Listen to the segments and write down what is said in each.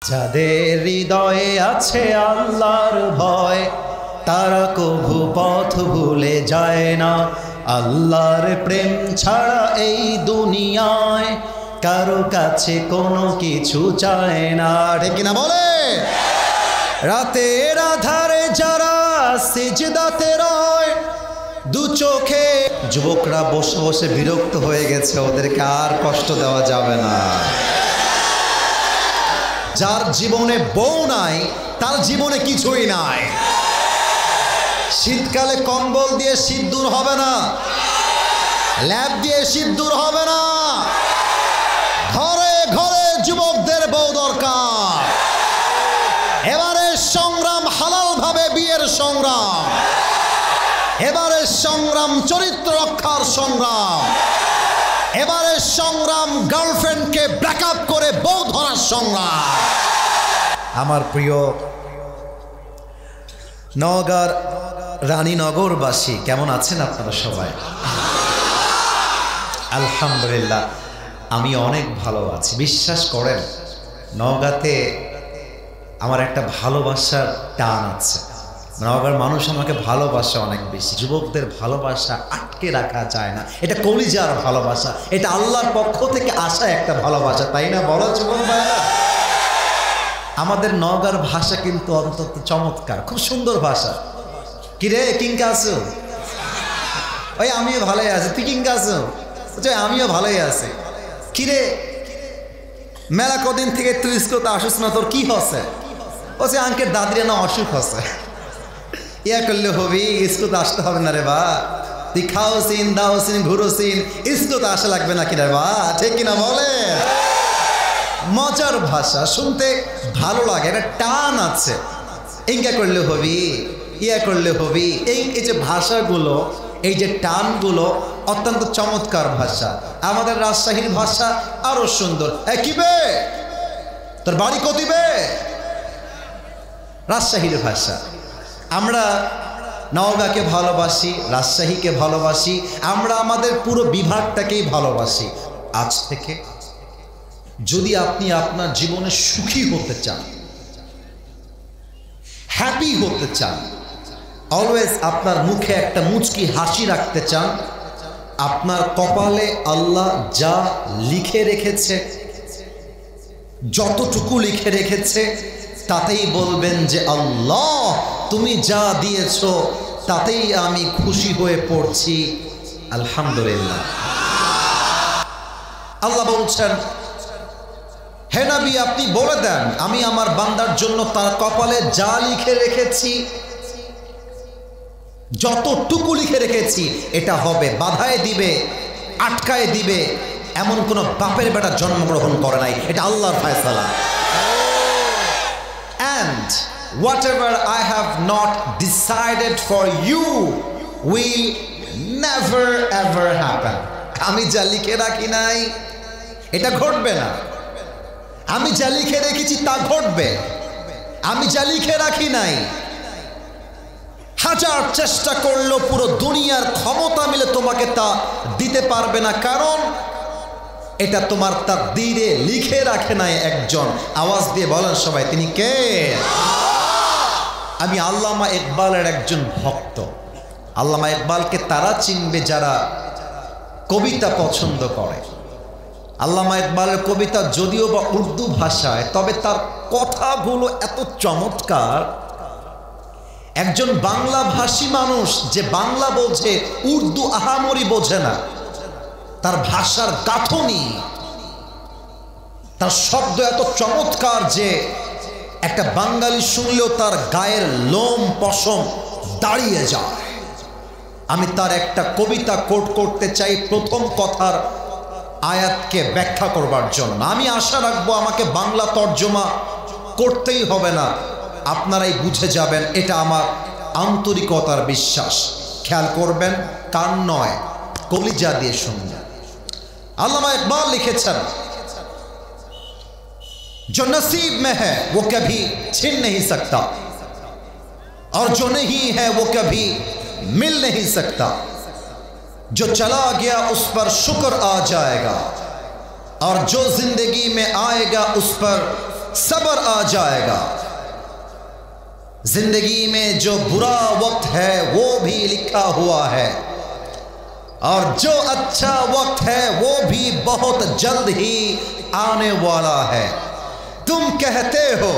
যাদের হৃদয়ে আছে আল্লাহর ভয় তারা কভু পথ ভুলে যায় না। আল্লাহর প্রেম ছাড়া এই দুনিয়ায় কারো কাছে কোনো কিছু চায় না। ঠিক কিনা বলে? রাতের আধারে যারা সিজদাতে রয় দু চোখে, যুবকরা বসে বসে বিরক্ত হয়ে গেছে, ওদেরকে আর কষ্ট দেওয়া যাবে না। যার জীবনে বউ নাই তার জীবনে কিছুই নাই। শীতকালে কম্বল দিয়ে শীত দূর হবে না, ল্যাপ দিয়ে শীত দূর হবে না। ঘরে ঘরে যুবকদের বউ দরকার। এবারে সংগ্রাম হালাল ভাবে বিয়ের সংগ্রাম, এবারে সংগ্রাম চরিত্র রক্ষার সংগ্রাম, এবারে সংগ্রাম গার্লফ্রেন্ডকে ব্রেকআপ করে বউ ধরার সংগ্রাম। আমার প্রিয় নওগাঁর রানীনগরবাসী, কেমন আছেন আপনারা সবাই? আলহামদুলিল্লাহ, আমি অনেক ভালো আছি। বিশ্বাস করেন, নওগাঁতে আমার একটা ভালোবাসার টান আছে। নওগাঁর মানুষ আমাকে ভালোবাসা অনেক বেশি। যুবকদের ভালোবাসা আটকে রাখা যায় না। এটা কলিজার ভালোবাসা, এটা আল্লাহর পক্ষ থেকে আসা একটা ভালোবাসা, তাই না? বলো যুবক ভাইরা। আমাদের নওগাঁর ভাষা কিন্তু অন্তত চমৎকার, খুব সুন্দর ভাষা। কিরে কিংকা আছো? ওই আমিও ভালোই আছি। তুই কিংকা আছো? আমিও ভালোই আছি। কিরে মেলা কদিন থেকে তুই স্কুলতে আসিস না, তোর কি হচ্ছে? বলছে আঙ্কের দাদির না অসুখ হচ্ছে। ইয়া করলে হবি, স্কুলতে আসতে হবে না রে বা। তুই খাওসিন দাওসিন ঘুরোসিন, স্কুলতে আসা লাগবে না কিনা বা? ঠিক কিনা বলে? মজার ভাষা, শুনতে ভালো লাগে, একটা টান আছে। ইঙ্গা করলে হবি, ইয়া করলে হবি, এই যে ভাষাগুলো, এই যে টানগুলো অত্যন্ত চমৎকার ভাষা। আমাদের রাজশাহীর ভাষা আরো সুন্দর। কি বে, তোর বাড়ি কতিবে? রাজশাহীর ভাষা। আমরা নওগাঁকে ভালোবাসি, রাজশাহীকে ভালোবাসি, আমরা আমাদের পুরো বিভাগটাকেই ভালোবাসি। আজ থেকে যদি আপনি আপনার জীবনে সুখী হতে চান, হ্যাপি হতে চান, অলওয়েজ আপনার মুখে একটা মুচকি হাসি রাখতে চান, আপনার কপালে আল্লাহ যা লিখে রেখেছে, যতটুকু লিখে রেখেছে, তাতেই বলবেন যে আল্লাহ তুমি যা দিয়েছ তাতেই আমি খুশি হয়ে পড়ছি, আলহামদুলিল্লাহ। আল্লাহ বলছেন, হে নবী আপনি বলে দেন আমি আমার বান্দার জন্য তার কপালে যা লিখে রেখেছি, যতটুকু লিখে রেখেছি এটা হবে। বাধায় দিবে, আটকায় দিবে এমন কোন বাপের বেটা জন্মগ্রহণ করে নাই, এটা আল্লাহর ফয়সালা। And whatever I have not decided for you will never ever happen. আমি যা লিখে রাখি নাই এটা ঘটবে না। আমি যা লিখে রেখেছি তা ঘটবে। আমি যা লিখে রাখি নাই, হাজার চেষ্টা করলেও পুরো দুনিয়ার ক্ষমতা মিলে তোমাকে তা দিতে পারবে না, কারণ এটা তোমার তাকদীরে লিখে রাখে নাই একজন। আওয়াজ দিয়ে বলেন সবাই, তিনি কে? আমি আল্লামা ইকবালের একজন ভক্ত। আল্লামা ইকবালকে তারা চিনবে যারা কবিতা পছন্দ করে। আল্লামা ইকবালের কবিতা যদিও বা উর্দু ভাষায়, তবে তার কথাগুলো এত চমৎকার। একজন বাংলা ভাষী মানুষ যে বাংলা বোঝে, উর্দু আহামরি বোঝে না, তার ভাষার গাঁথনি, তার শব্দ এত চমৎকার যে একটা বাঙালি শুনলেও তার গায়ের লোম পশম দাঁড়িয়ে যায়। আমি তার একটা কবিতা কোট করতে চাই প্রথম কথার আয়াতকে ব্যাখ্যা করবার জন্য। আমি আশা রাখবো আমাকে বাংলা তর্জমা করতেই হবে না, আপনারাই বুঝে যাবেন, এটা আমার আন্তরিকতার বিশ্বাস। খেয়াল করবেন, কান নয় কলিজা দিয়ে শুনবেন। আল্লামা ইকবাল লিখেছেন, जो नसीब में है वो कभी छिन नहीं सकता और जो नहीं है वो कभी मिल नहीं सकता, जो चला गया उस पर शुक्र आ जाएगा और जो जिंदगी में आएगा उस पर सब्र आ जाएगा। जिंदगी में जो बुरा वक्त है वो भी लिखा हुआ है, और जो अच्छा वक्त है वो भी बहुत जल्द ही आने वाला है। तुम कहते हो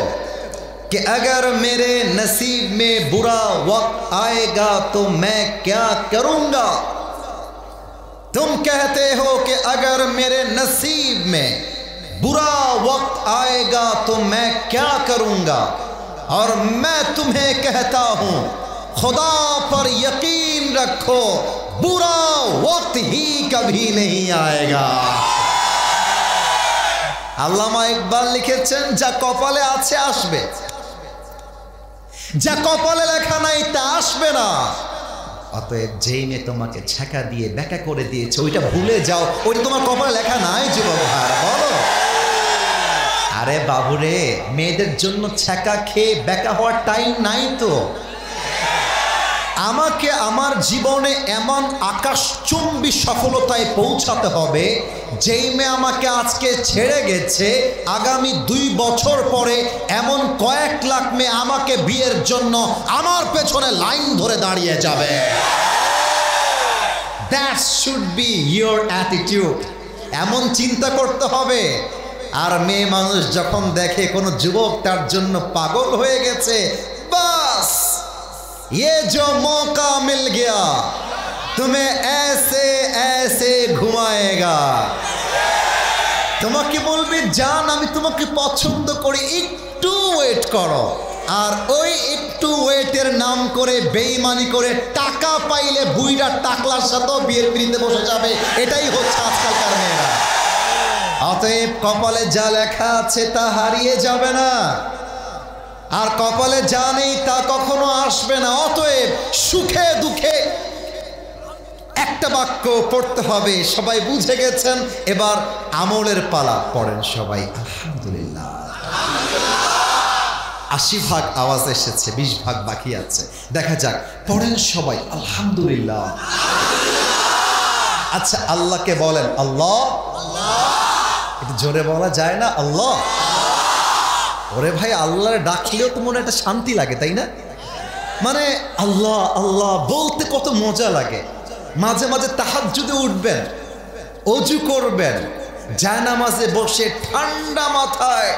कि अगर मेरे नसीब में बुरा वक्त आएगा तो मैं क्या करूंगा। तुम कहते हो कि अगर मेरे नसीब में बुरा वक्त आएगा तो मैं क्या करूंगा, और मैं तुम्हें कहता हूं खुदा पर यकीन रखो, बुरा वक्त ही कभी नहीं आएगा। আল্লামা ইকবাল লিখেছেন, যা কপালে আছে আসবে, যা কপালে লেখা নাই তা আসবে না। অতএব যেই মেয়ে তোমাকে ছ্যাঁকা দিয়ে ব্যাকা করে দিয়েছে ওইটা ভুলে যাও, ওইটা তোমার কপালে লেখা নাই যুবক ভাই। বলো আরে বাবুরে, মেয়েদের জন্য ছ্যাঁকা খেয়ে ব্যাকা হওয়ার টাইম নাই তো। আমাকে আমার জীবনে এমন আকাশচুম্বী সফলতায় পৌঁছাতে হবে, যেই মেয়ে আমাকে আজকে ছেড়ে গেছে আগামী 2 বছর পরে এমন কয়েক লাখ মেয়ে আমাকে বিয়ের জন্য আমার পেছনে লাইন ধরে দাঁড়িয়ে যাবে। That should be your attitude. এমন চিন্তা করতে হবে। আর মেয়ে মানুষ যখন দেখে কোনো যুবক তার জন্য পাগল হয়ে গেছে, বাস ये जो मौका मिल गया तुम्हें ऐसे ऐसे घुमाएगा। তোমাকে বলবে জান আমি তোমাকে পছন্দ করি, একটু ওয়েট করো। আর ওই একটু ওয়েটের নাম করে বেঈমানি করে টাকা পাইলে বুইড়া টাকলার সাথে বিয়ের পিড়িতে বসে যাবে। এটাই হচ্ছে আজকালকার মেয়েরা। অতএব কপালে যা লেখা আছে তা হারিয়ে যাবে না, আর কপালে যা নেই তা কখনো আসবে না। অতএব সুখে দুঃখে একটা বাক্য পড়তে হবে। সবাই বুঝে গেছেন, এবার আমলের পালা। পড়েন সবাই আলহামদুলিল্লাহ। 80% আওয়াজ এসেছে, 20% বাকি আছে, দেখা যাক। পড়েন সবাই আলহামদুলিল্লাহ। আচ্ছা আল্লাহকে বলেন আল্লাহ। একটু জোরে বলা যায় না আল্লাহ? ওরে ভাই, আল্লাহর ডাকলেও তো মনে একটা শান্তি লাগে, তাই না? মানে আল্লাহ আল্লাহ বলতে কত মজা লাগে। মাঝে মাঝে তাহাজ্জুদে উঠবেন, অজু করবেন, জায়নামাজে বসে ঠান্ডা মাথায়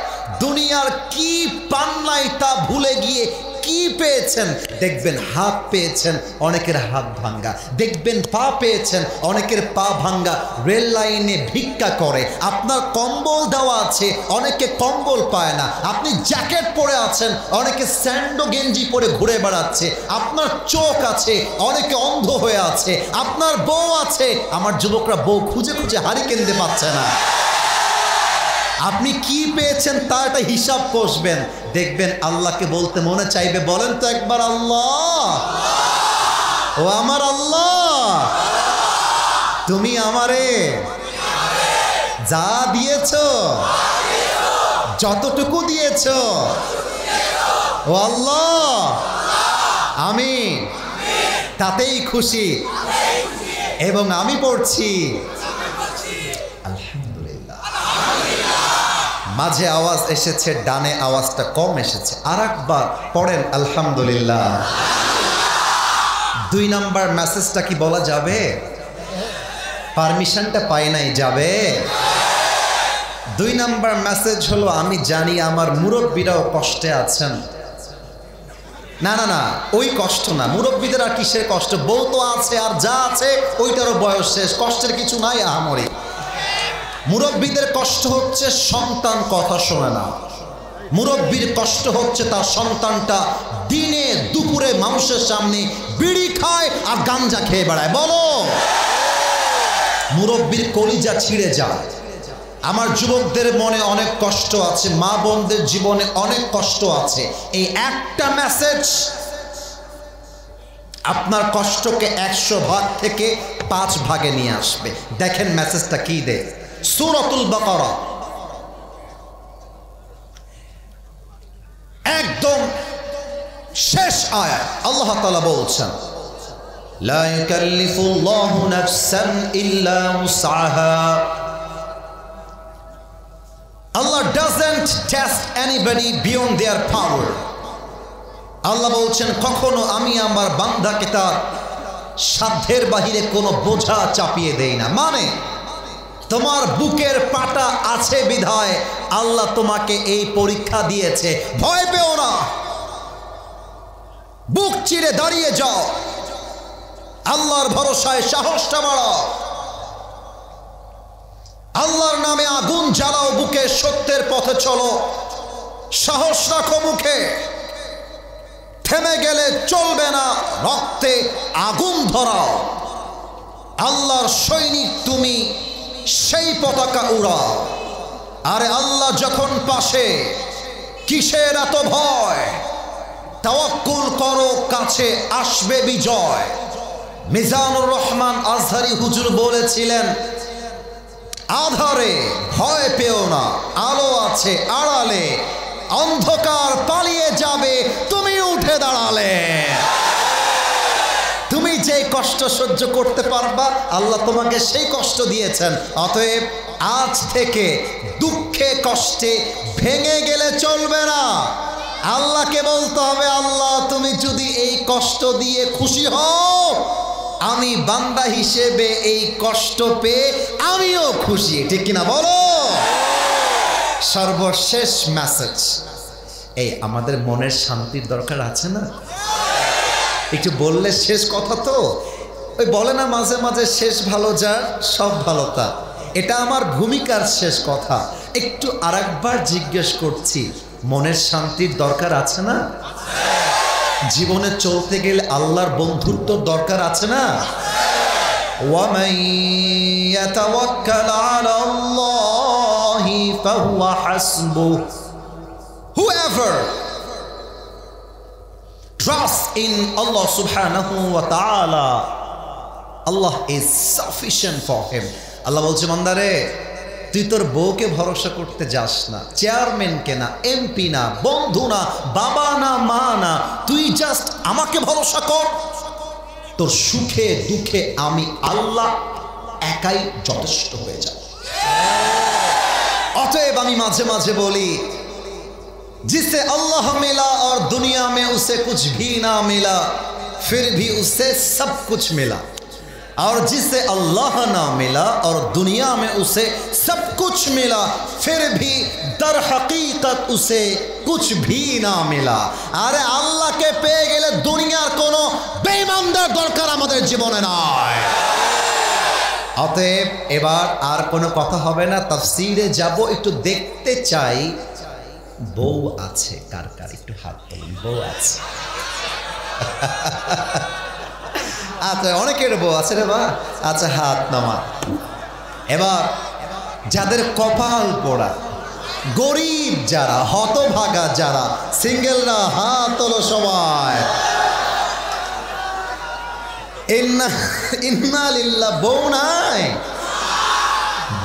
দুনিয়ার কি পান নাই তা ভুলে গিয়ে কি পেয়েছেন দেখবেন। হাত পেয়েছেন, অনেকের হাত ভাঙ্গা। দেখবেন পা পেয়েছেন, অনেকের পা ভাঙ্গা। রেল লাইনে ভিক্ষা করে, আপনার কম্বল দেওয়া আছে, অনেকে কম্বল পায় না। আপনি জ্যাকেট পরে আছেন, অনেকে স্যান্ডো গেঞ্জি পরে ঘুরে বেড়াচ্ছে। আপনার চোখ আছে, অনেকে অন্ধ হয়ে আছে। আপনার বউ আছে, আমার যুবকরা বউ খুঁজে খুঁজে হারিকেন দিতে পারছে না। আপনি কি পেয়েছেন তার একটা হিসাব কষবেন, দেখবেন আল্লাহকে বলতে মনে চাইবে। বলেন তো একবার আল্লাহ। ও আমার আল্লাহ, তুমি আমারে যা দিয়েছো, যতটুকু দিয়েছো, ও আল্লাহ আমি তাতেই খুশি। এবং আমি পড়ছি মাঝে আওয়াজ এসেছে, ডানে আওয়াজটা কম এসেছে। আর একবার পড়েন আলহামদুলিল্লাহ। 2 নম্বর মেসেজটা কি বলা যাবে? পারমিশনটা পাই নাই, যাবে? 2 নম্বর মেসেজ হলো, আমি জানি আমার মুরব্বীরাও কষ্টে আছেন। না না না, ওই কষ্ট না। মুরব্বীদের আর কিসের কষ্ট? বউ তো আছে, আর যা আছে ওইটারও বয়স শেষ, কষ্টের কিছু নাই আহামরি। মুরব্বীদের কষ্ট হচ্ছে সন্তান কথা শোনে না। মুরব্বীর কষ্ট হচ্ছে তার সন্তানটা দিনে দুপুরে মানুষের সামনে বিড়ি খায় আর গাঞ্জা খেয়ে বেড়ায়। বলো, মুরব্বীর কলিজা ছিঁড়ে যায়। আমার যুবকদের মনে অনেক কষ্ট আছে, মা বোনদের জীবনে অনেক কষ্ট আছে। এই একটা মেসেজ আপনার কষ্টকে 100 ভাগ থেকে 5 ভাগে নিয়ে আসবে। দেখেন মেসেজটা কি দেয়। সূরাতুল বাকারা একদম শেষ আয়াত আল্লাহ তাআলা বলছেন, লা ইউকাল্লিফুল্লাহু নাফসান ইল্লা উসআহা। Allah doesn't test anybody beyond their power. আল্লাহ বলছেন কখনো আমি আমার বান্দাকে তার সাধ্যের বাহিরে কোনো বোঝা চাপিয়ে দেই না। মানে তোমার বুকের পাটা আছে বিধায় আল্লাহ তোমাকে এই পরীক্ষা দিয়েছে, ভয় পেও না, বুক চিরে দাঁড়িয়ে যাও, আল্লাহর ভরসায় সাহসটা বাড়াও, আল্লাহর নামে আগুন জ্বালাও বুকে, সত্যের পথে চলো, সাহস রাখো মুখে, থেমে গেলে চলবে না, রক্তে আগুন ধরাও, আল্লাহর সৈনিক তুমি, সেই পতাকা উড়াও। আরে আল্লাহ যখন পাশে, কিসের এত ভয়? তাওয়াক্কুল করো, কাছে আসবে বিজয়। মিজানুর রহমান আজহারি হুজুর বলেছিলেন, আধারে ভয় পেও না, আলো আছে আড়ালে, অন্ধকার পালিয়ে যাবে তুমি উঠে দাঁড়ালে। তুমি যে কষ্ট সহ্য করতে পারবা আল্লাহ তোমাকে সেই কষ্ট দিয়েছেন। অতএব আজ থেকে দুঃখে কষ্টে ভেঙে গেলে চলবে না, আল্লাহকে বলতে হবে, আল্লাহ তুমি যদি এই কষ্ট দিয়ে খুশি হও, আমি বান্দা হিসেবে এই কষ্ট পেয়ে আমিও খুশি, ঠিক কিনা বলো? সর্বশেষ মেসেজ, এই আমাদের মনের শান্তির দরকার আছে না? একটু বললে শেষ কথা তো, ওই বলে না মাঝে মাঝে শেষ ভালো যার সব ভালো তার, এটা আমার ভূমিকার শেষ কথা। একটু আরেকবার জিজ্ঞেস করছি, মনের শান্তির দরকার আছে না? জীবনে চলতে গেলে আল্লাহর বন্ধুত্ব দরকার আছে না? ওয়ামান ইয়াতাওয়াক্কাল আলাল্লাহি ফাহুয়া হাসবুহ, whoever trusts in Allah subhanahu wa ta'ala, Allah is sufficient for him. আল্লাহ বলছে বান্দারে তুই তোর বউকে ভরসা করতে যাস না, চেয়ারম্যানকে না, এমপি না, বন্ধু না, বাবা না, মা না, তুই জাস্ট আমাকে ভরসা কর, তোর সুখে দুঃখে আমি আল্লাহ একাই যথেষ্ট হয়ে যাব। অতএব আমি মাঝে মাঝে বলি, जिसे अल्लाह मिला और दुनिया में उसे कुछ भी ना मिला, फिर भी उसे सब कुछ मिला, और जिसे अल्लाह ना मिला और दुनिया में उसे सब कुछ मिला, फिर भी दर हकीकत उसे कुछ भी ना मिला। अरे अल्लाह के पेয়ে গেলে দুনিয়ার কোনো বেঈমানদের দরকার আমাদের জীবনে নাই। অতএব এবার আর কোনো কথা হবে না, তাফসীরে যাব। একটু দেখতে চাই বউ আছে কার কার, একটু হাত তোলেন, বউ আছে? আচ্ছা অনেকের বউ আছে রে বা, আচ্ছা হাত নামা। এবার যাদের কপাল পোড়া, গরিব যারা, হতভাগা যারা, সিঙ্গেলরা হাত তোলো সবাই। ইন্না লিল্লাহ, বউ নাই,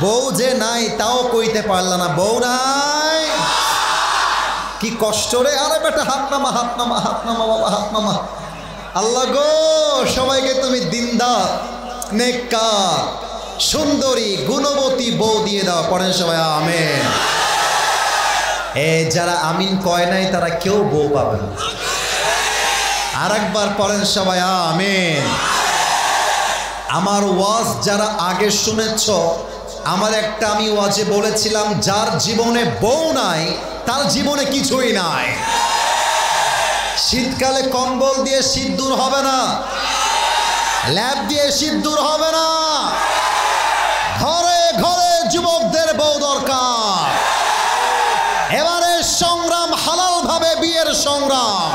বউ যে নাই তাও কইতে পারলা না, বউ নাই, কি কষ্ট রে। আরে বেটা হাত নামা, হাত নামা, হাত নামা বাবা, হাত নামা। আল্লাহ গো সবাইকে তুমি দিনদার, নেককার, সুন্দরী, গুণবতী বউ দিয়ে দাও। পড়েন সবাই আমিন। যারা আমিন কয় নাই তারা কেউ বউ পাবে না। আর একবার পড়েন সবাই আমিন। আমার ওয়াজ যারা আগে শুনেছ, আমার একটা আমি ওয়াজে বলেছিলাম, যার জীবনে বউ নাই তার জীবনে কিছুই নাই। শীতকালে কম্বল দিয়ে শীত দূর হবে না, ল্যাব দিয়ে শীত দূর হবে না, ঘরে ঘরে যুবকদের বউ দরকার। এবারে সংগ্রাম হালাল ভাবে বিয়ের সংগ্রাম,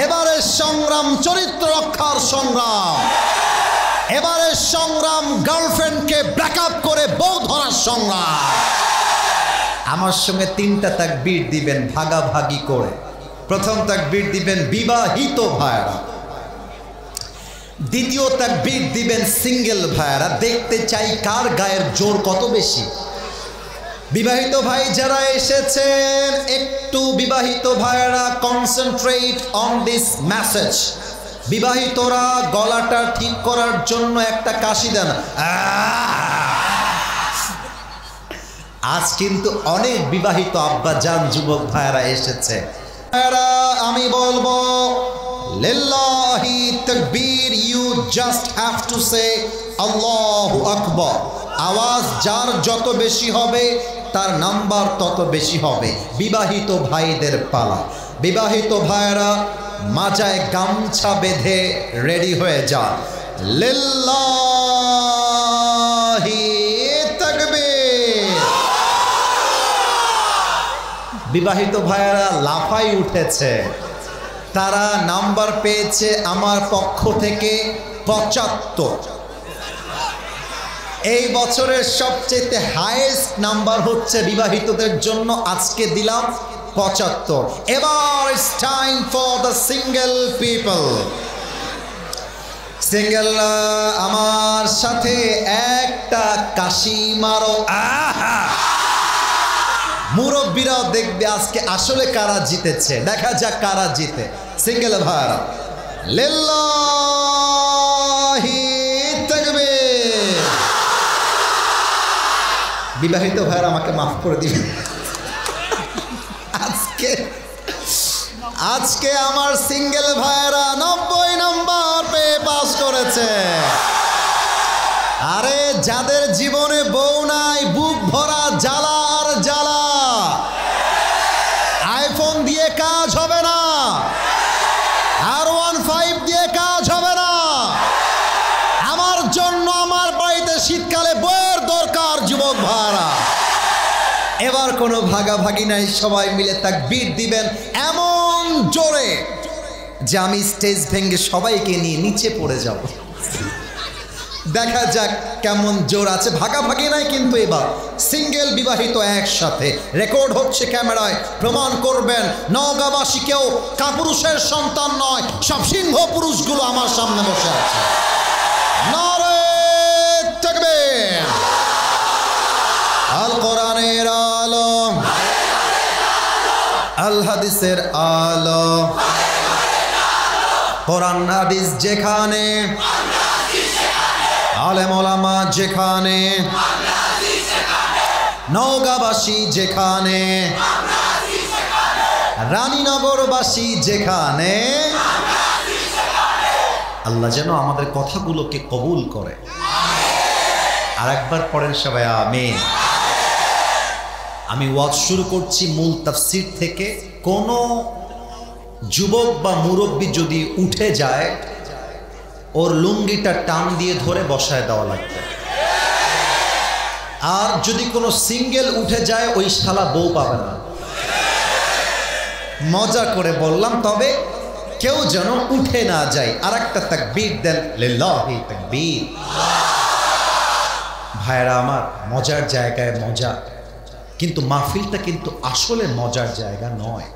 এবারে সংগ্রাম চরিত্র রক্ষার সংগ্রাম, এবারে সংগ্রাম গার্লফ্রেন্ডকে ব্রেকআপ করে বউ ধরার সংগ্রাম। আমার সঙ্গে তিনটা তাকবীর দিবেন ভাগাভাগি করে। প্রথম তাকবীর দিবেন বিবাহিত ভাইরা, দ্বিতীয় তাকবীর দিবেন সিঙ্গেল ভাইরা। দেখতে চাই কার গায়ের জোর কত বেশি। বিবাহিত ভাই যারা এসেছেন, একটু বিবাহিত ভাইরা কনসেন্ট্রেট অন দিস মেসেজ। বিবাহিতরা গলাটা ঠিক করার জন্য একটা কাশি দেন। আজ কিন্তু অনেক বিবাহিত আব্বাজান যুবক ভাইরা এসেছে। আমি বলবো লিল্লাহি তাকবীর, you just have to say আল্লাহু আকবার। আওয়াজ যার যত বেশি হবে তার নাম্বার তত বেশি হবে। বিবাহিত ভাইদের পালা। বিবাহিত ভাইরা মাজায় গামছা বেঁধে রেডি হয়ে যান। লিল্লাহি তাকবীর। বিবাহিত ভাইরা লাফাই উঠেছে, তারা নাম্বার পেয়েছে আমার পক্ষ থেকে 75। এই বছরের সবচেয়ে হাইয়েস্ট নাম্বার হচ্ছে বিবাহিতদের জন্য, আজকে দিলাম 75। এবার it's time for the single people. Single আমার সাথে একটা কাশি মারো। আহা, মুরব্বীরাও দেখবে আজকে আসলে কারা জিতেছে। দেখা যাক কারা জিতে। সিঙ্গেল ভাইরা লিল্লাহি তাকবীর। বিবাহিত ভাইরা আমাকে মাফ করে দিবেন। আজকে আমার সিঙ্গেল ভাইরা 90 নম্বর পেয়ে পাস করেছে। আরে যাদের জীবনে বউ নাই, বুক ভরা জ্বালা আর জ্বালা, আইফোন দিয়ে কাজ হবে না, R15 দিয়ে কাজ হবে না। আমার জন্য আমার বাড়িতে শীতকালে বইয়ের দরকার যুবক ভাইরা। এবার কোনো ভাগাভাগি নাই, সবাই মিলে তাকবীর দিবেন এমন জোরে যে আমি স্টেজ ভেঙে সবাইকে নিয়ে নিচে পড়ে যাব। দেখা যাক কেমন জোর আছে। ভাগাভাগি নাই কিন্তু এবার সিঙ্গেল বিবাহিত একসাথে। রেকর্ড হচ্ছে ক্যামেরায়, প্রমাণ করবেন নওগাঁবাসী কেউ কাপুরুষের সন্তান নয়, সব সিংহ পুরুষগুলো আমার সামনে বসে আছে। নারে তাকবীর। আল কোরআনের আলো, আল হাদিসের আলো, কোরআন হাদিস যেখানে, আলেম ওলামা যেখানে, নওগাঁবাসী যেখানে, রানীনগরবাসী যেখানে, আল্লাহ যেন আমাদের কথাগুলোকে কবুল করে। আর একবার পড়েন সবাই আমিন। আমি ওয়াজ শুরু করছি মূল তাফসীর থেকে। কোনো যুবক বা মুরব্বী যদি উঠে যায়, ওর লুঙ্গিটা টান দিয়ে ধরে বসায় দেওয়া লাগবে। আর যদি কোনো সিঙ্গেল উঠে যায়, ওই শালা বউ পাবে না। মজা করে বললাম, তবে কেউ যেন উঠে না যায়। আর একটা তাকবীর দেন, লিল্লাহি তাকবীর। ভাইরা আমার, মজার জায়গায় মজা, কিন্তু মাহফিলটা কিন্তু আসলে মজার জায়গা নয়।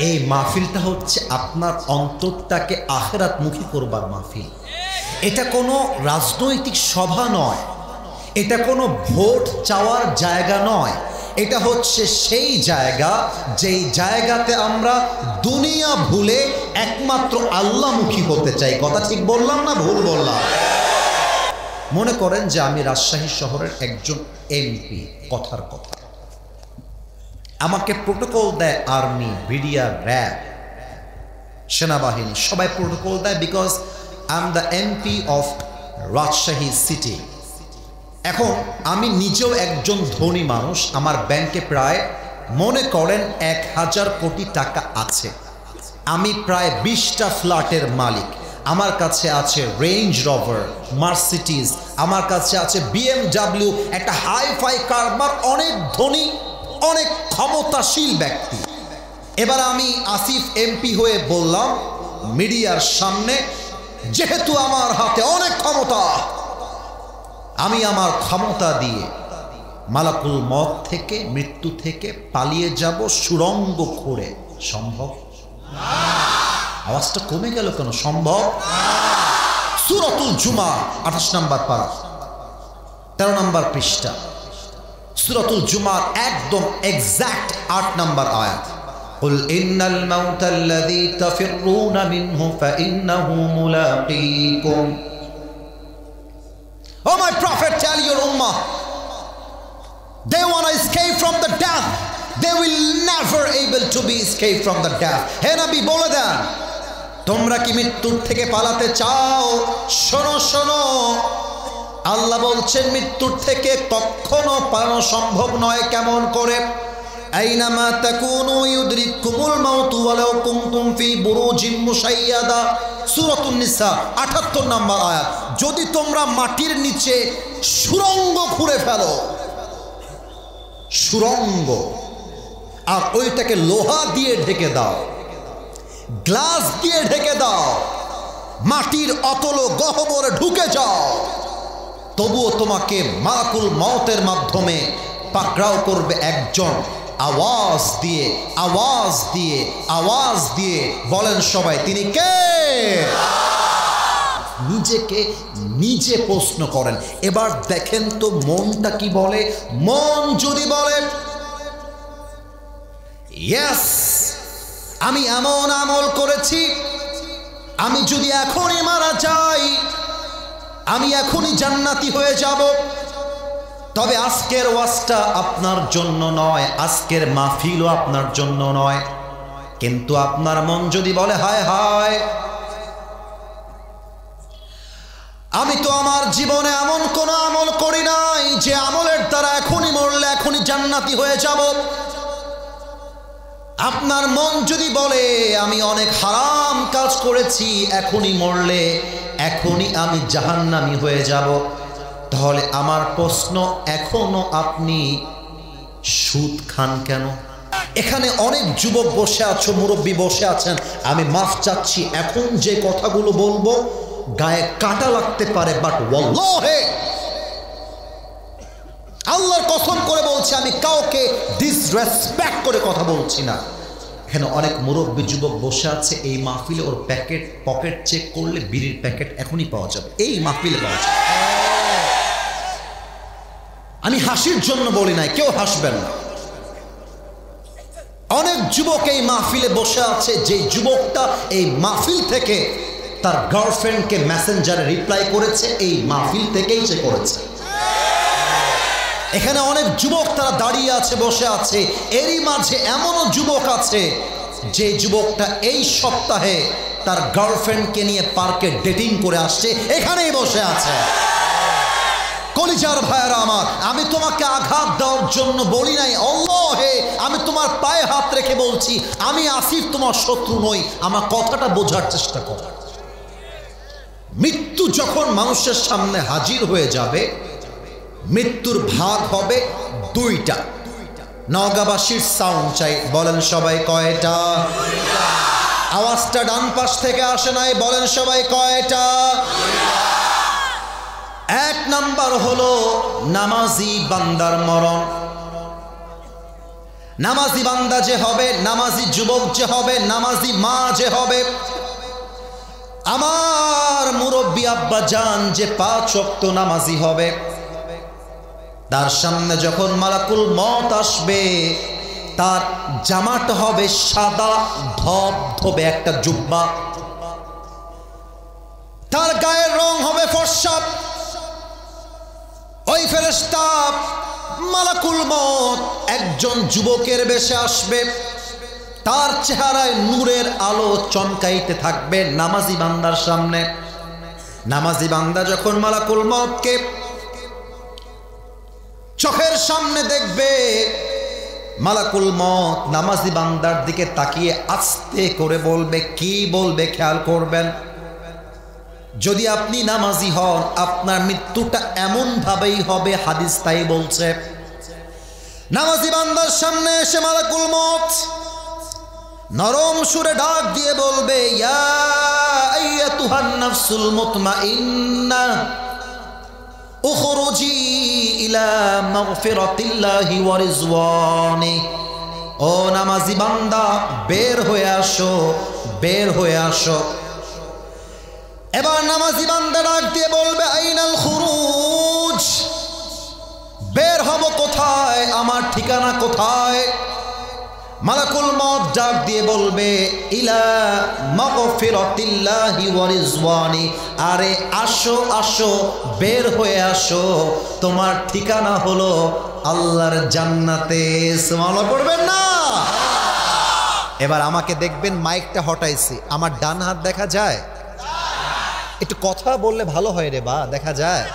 এই মাহফিলটা হচ্ছে আপনার অন্তরটাকে আখিরাতমুখী করবার মাহফিল। এটা কোনো রাজনৈতিক সভা নয়, এটা কোনো ভোট চাওয়ার জায়গা নয়। এটা হচ্ছে সেই জায়গা যেই জায়গাতে আমরা দুনিয়া ভুলে একমাত্র আল্লাহমুখী হতে চাই। কথা ঠিক বললাম না ভুল বললাম? মনে করেন যে আমি রাজশাহী শহরের একজন এমপি, কথার কথা। আমাকে প্রোটোকল দেয় আর্মি, বিডিআর, র্যাব, সেনাবাহিনী, সবাই প্রোটোকল দেয়, because I am the MP of Rajshahi city. এখন আমি নিজেও একজন ধনী মানুষ, আমার ব্যাংকে প্রায় মনে করেন 1000 কোটি টাকা আছে। আমি প্রায় 20টা ফ্ল্যাটের মালিক। আমার কাছে আছে রেঞ্জ রোভার, মার্সিডিজ, আমার কাছে আছে BMW, একটা হাইফাই কারবার, অনেক ধনী, অনেক ক্ষমতাশীল ব্যক্তি। এবার আমি আসিফ এমপি হয়ে বললাম মিডিয়ার সামনে, যেহেতু আমার হাতে অনেক ক্ষমতা, আমি আমার ক্ষমতা দিয়ে মালাকুল মত থেকে, মৃত্যু থেকে পালিয়ে যাব সুড়ঙ্গ খুঁড়ে। সম্ভব? আওয়াজটা কমে গেল কেন? সম্ভব? সূরাতুল জুমা 28 নম্বর পারা, 13 নম্বর পৃষ্ঠা, সূরাতুল জুমার একদম এক্সাক্ট 8 নম্বর আয়াত। قل إن الموت الذي تفرون منه فإنه ملاقيكم. Oh my prophet, tell your ummah, They want to escape from the death. They will never able to be escape from the death. হে নবী বলে দেন, তোমরা কি মৃত্যুর থেকে পালাতে চাও? শোনো শোনো, আল্লাহ বলছেন মৃত্যুর থেকে কখনো পালানো সম্ভব নয়। কেমন করে? আইনামা তাকুনু ইউদরিকুমুল মাউতু ওয়ালাউ কুনতুম ফি বুরুজিম মুশাইয়াদা, সূরাতুন নিসা ৭৮ নম্বর আয়াত। যদি তোমরা মাটির নিচে সুড়ঙ্গ খুঁড়ে ফেলো, সুড়ঙ্গ, আর ওইটাকে লোহা দিয়ে ঢেকে দাও, গ্লাস দিয়ে ঢেকে দাও, মাটির অতল গহ্বরে ঢুকে যাও, তবুও তোমাকে মালাকুল মউতের মাধ্যমে পাকড়াও করবে একজন। আওয়াজ দিয়ে আওয়াজ দিয়ে আওয়াজ দিয়ে বলেন সবাই, তিনি কে? নিজেকে নিজে প্রশ্ন করেন। এবার দেখেন তো মনটা কি বলে। মন যদি বলে ইয়েস, আমি এমন আমল করেছি, আমি যদি এখনই মারা যাই আমি এখনই জান্নাতি হয়ে যাব, তবে আজকের ওয়াজটা আপনার জন্য নয়, আজকের মাহফিলও আপনার জন্য নয়। কিন্তু আপনার মন যদি বলে হায় হায়, আমি তো আমার জীবনে এমন কোন আমল করি নাই যে আমলের দ্বারা এখনই মরলে এখনই জান্নাতি হয়ে যাব। আপনার মন যদি বলে আমি অনেক হারাম কাজ করেছি, এখনই মরলে এখনই আমি জাহান্নামী হয়ে যাব, তাহলে আমার প্রশ্ন, এখনো আপনি সুদ খান কেন? এখানে অনেক যুবক বসে আছো, মুরব্বী বসে আছেন, আমি মাফ চাচ্ছি, এখন যে কথাগুলো বলবো গায়ে কাটা লাগতে পারে, বাট ওয়াল্লাহি আল্লাহর কসম করে বলছি, আমি কাউকে ডিসরেসপেক্ট করে কথা বলছি না। এখানে অনেক মুরব্বী যুবক বসে আছে, এই মাহফিলে ওর পকেট চেক করলে বিড়ির প্যাকেট এখনই পাওয়া যাবে, এই মাহফিলে পাওয়া যাবে। আমি হাসির জন্য বলি নাই, কেউ হাসবেন না। অনেক যুবক এই মাহফিলে বসে আছে, যে যুবকটা এই মাহফিল থেকে তার গার্লফ্রেন্ডকে মেসেঞ্জারে রিপ্লাই করেছে, এই মাহফিল থেকেই সে করেছে। এখানে অনেক যুবক তারা দাঁড়িয়ে আছে, বসে আছে, এরই মাঝে এমনও যুবক আছে যে যুবকটা এই সপ্তাহে তার গার্লফ্রেন্ডকে নিয়ে পার্কে ডেটিং করে আসছে, এখানেই বসে আছে। কলিজার ভাইয়েরা আমার, আমি তোমাকে আঘাত দেওয়ার জন্য বলি নাই, আল্লাহে আমি তোমার পায়ে হাত রেখে বলছি, আমি আসিফ তোমার শত্রু নই, আমার কথাটা বোঝার চেষ্টা কর। মৃত্যু যখন মানুষের সামনে হাজির হয়ে যাবে, মৃত্যুর ভাগ হবে দুইটা। নওগাঁবাসীর সাউন্ড চাই, বলেন সবাই কয়টা? আওয়াজটা ডান পাশ থেকে আসে নাই, বলেন সবাই কয়টা? এক নাম্বার হলো নামাজি বান্দার মরণ। নামাজি বান্দা যে হবে, নামাজি যুবক যে হবে, নামাজি মা যে হবে, আমার মুরব্বী আব্বা জান যে 5 ওয়াক্ত নামাজি হবে, তার সামনে যখন মালাকুল মউত আসবে, তার জামাটা হবে সাদা ধবধবে একটা জুব্বা, তার গায়ের রং হবে ফর্সা। ওই ফেরেশতা মালাকুল মউত একজন যুবকের বেশে আসবে, তার চেহারায় নূরের আলো চমকাইতে থাকবে নামাজি বান্দার সামনে। নামাজি বান্দা যখন মালাকুল মউতকে চোখের সামনে দেখবে, মালাকুল মউত নামাজি বান্দার দিকে তাকিয়ে আস্তে করে বলবে, কি বলবে খেয়াল করবেন। যদি আপনি নামাজি হন, আপনার মৃত্যুটা এমন ভাবেই হবে, হাদিস তাই বলছে। নামাজি বান্দার সামনে এসে মালাকুল মউত নরম সুরে ডাক দিয়ে বলবে, ইয়া আইয়াতুহান নাফসুল মুতমাইন্নাহ উখরুজি ইলা মাগফিরাতিল্লাহি ওয়া রিজওয়ানি। ও নামাজি বান্দা, বের হয়ে আসো, বের হয়ে আসো। এবার নামাজি বান্দা ডাক দিয়ে বলবে, আইনাল খুরুজ, বের হব কোথায়, আমার ঠিকানা কোথায়? মালাকুল মউত ডাক দিয়ে বলবে, ইলা মাগফিরাতিল্লাহি ওয়া রিজওয়ানি। আরে আসো আসো, বের হয়ে আসো, তোমার ঠিকানা হলো আল্লাহর জান্নাতে। সুবহানাল্লাহ পড়বেন না? এবার আমাকে দেখবেন, মাইকটা হটাইছি, আমার ডান হাত দেখা যায়? একটু কথা বললে ভালো হয় রে বা, দেখা যায়?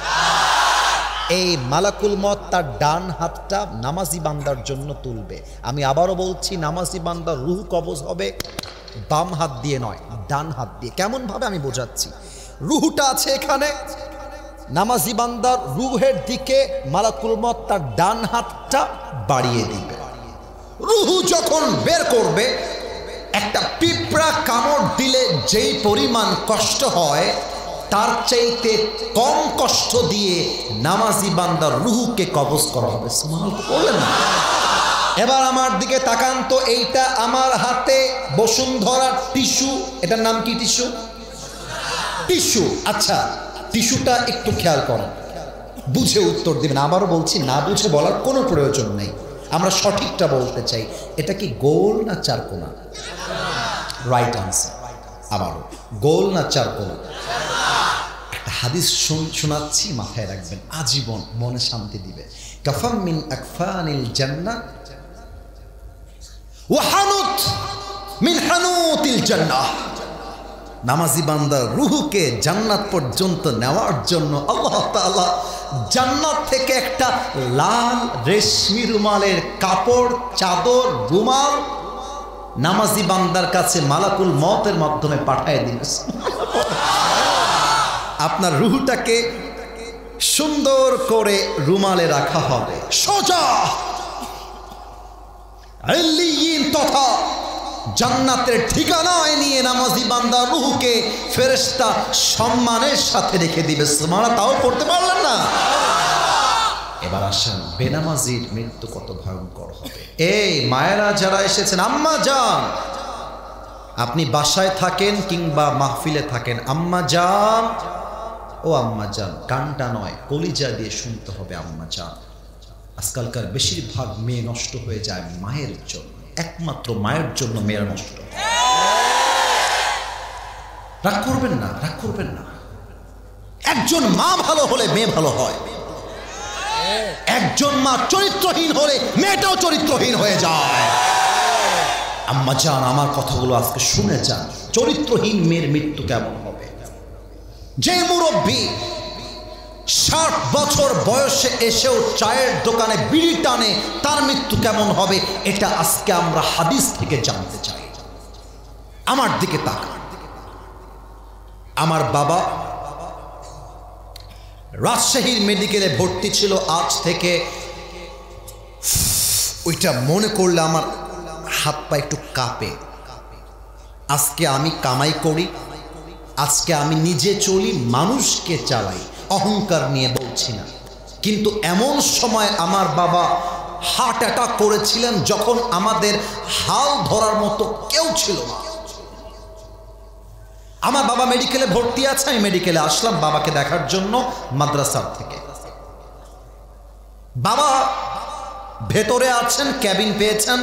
এই মালাকুল মত তার ডান হাতটা নামাজি বান্দার জন্য তুলবে। আমি আবারও বলছি, নামাজি বান্দার রূহ কবজ হবে বাম হাত দিয়ে নয়, ডান হাত দিয়ে। কেমন ভাবে আমি বোঝাচ্ছি, রূহটা আছে এখানে, নামাজি বান্দার রূহের দিকে মালাকুল মত তার ডান হাতটা বাড়িয়ে দিবে। রূহ যখন বের করবে, একটা পিঁপড়া কামড় দিলে যেই পরিমাণ কষ্ট হয়, তার চাইতে কম কষ্ট দিয়ে নামাজি বান্দার রূহকে কবজ করা হবে। সুবহানাল্লাহ বললেন না? এবার আমার দিকে তাকান তো, এইটা আমার হাতে বসুন্ধরা টিস্যু, এটার নাম কি? Tissue, tissue. আচ্ছা, টিস্যুটা একটু খেয়াল করেন, বুঝে উত্তর দিবেন। আবারও বলছি, না বুঝে বলার কোনো প্রয়োজন নেই, আমরা সঠিকটা বলতে চাই। এটা কি গোল না চারকোনা? Right answer. আবারও, গোল না চারকোনা? একটা হাদিস শোনাচ্ছি, মাথায় রাখবেন, আজীবন মনে শান্তি দিবে। কাফাম মিন আকফানিল জান্নাহ ওয়া হানুত মিন হানুতিল জান্নাহ। নামাজি বান্দার রূহকে জান্নাত পর্যন্ত নেওয়ার জন্য আল্লাহ তাআলা জান্নাত থেকে একটা লাল রেশমি রুমালের কাপড়, চাদর, রুমাল নামাজি বান্দার কাছে মালাকুল মতের মাধ্যমে পাঠিয়ে দিল। আপনার রূহটাকে সুন্দর করে রুমালে রাখা হবে, সোজা ইল্লিয়িন তথা জান্নাতের ঠিকানায় নিয়ে নামাজি বান্দার রূহকে ফেরেশতা সম্মানের সাথে রেখে দিবে। সুবহানাল্লাহ, তাও পড়তে পারলেন না? এবার আসেন, বেনামাজির মৃত্যু কত ভয়ঙ্কর হবে। এই মায়েরা যারা এসেছেন, আম্মা যান, আপনি বাসায় থাকেন কিংবা মাহফিলে থাকেন, আম্মা যান, ও আম্মা যান, কানটা নয় কলিজা দিয়ে শুনতে হবে। আম্মা যান, আজকালকার বেশিরভাগ মেয়ে নষ্ট হয়ে যায় মায়ের জন্য, একমাত্র মায়ের জন্য মেয়েরা নষ্ট। রাগ করবেন না, রাগ করবেন না। একজন মা ভালো হলে মেয়ে ভালো হয়, একজন মা চরিত্রহীন হলে মেয়েটাও চরিত্রহীন হয়ে যায়। আম্মা জান, আমার কথাগুলো আজকে শুনে যান। চরিত্রহীন মেয়ের মৃত্যু কেমন হবে? যে মুরব্বী 60 বছর বয়সে এসেও চায়ের দোকানে বিড়ি টানে, তার মৃত্যু কেমন হবে? এটা আজকে আমরা হাদিস থেকে জানতে চাই। আমার দিকে তাকান। আমার বাবা রাজশাহীর মেডিকেলে ভর্তি ছিল, আজ থেকে ওইটা মনে করলে আমার হাত পা একটু কাঁপে। আজকে আমি কামাই করি, আজকে আমি নিজে চলি, মানুষকে চালাই, অহংকার নিয়ে বলছি না। কিন্তু এমন সময় আমার বাবা হার্ট অ্যাটাক করেছিলেন যখন আমাদের হাল ধরার মতো কেউ ছিল না। আমার বাবা মেডিকেলে ভর্তি আছে, আমি মেডিকেলে আসলাম বাবাকে দেখার জন্য মাদ্রাসার থেকে। বাবা ভেতরে আছেন, ক্যাবিন পেয়েছেন।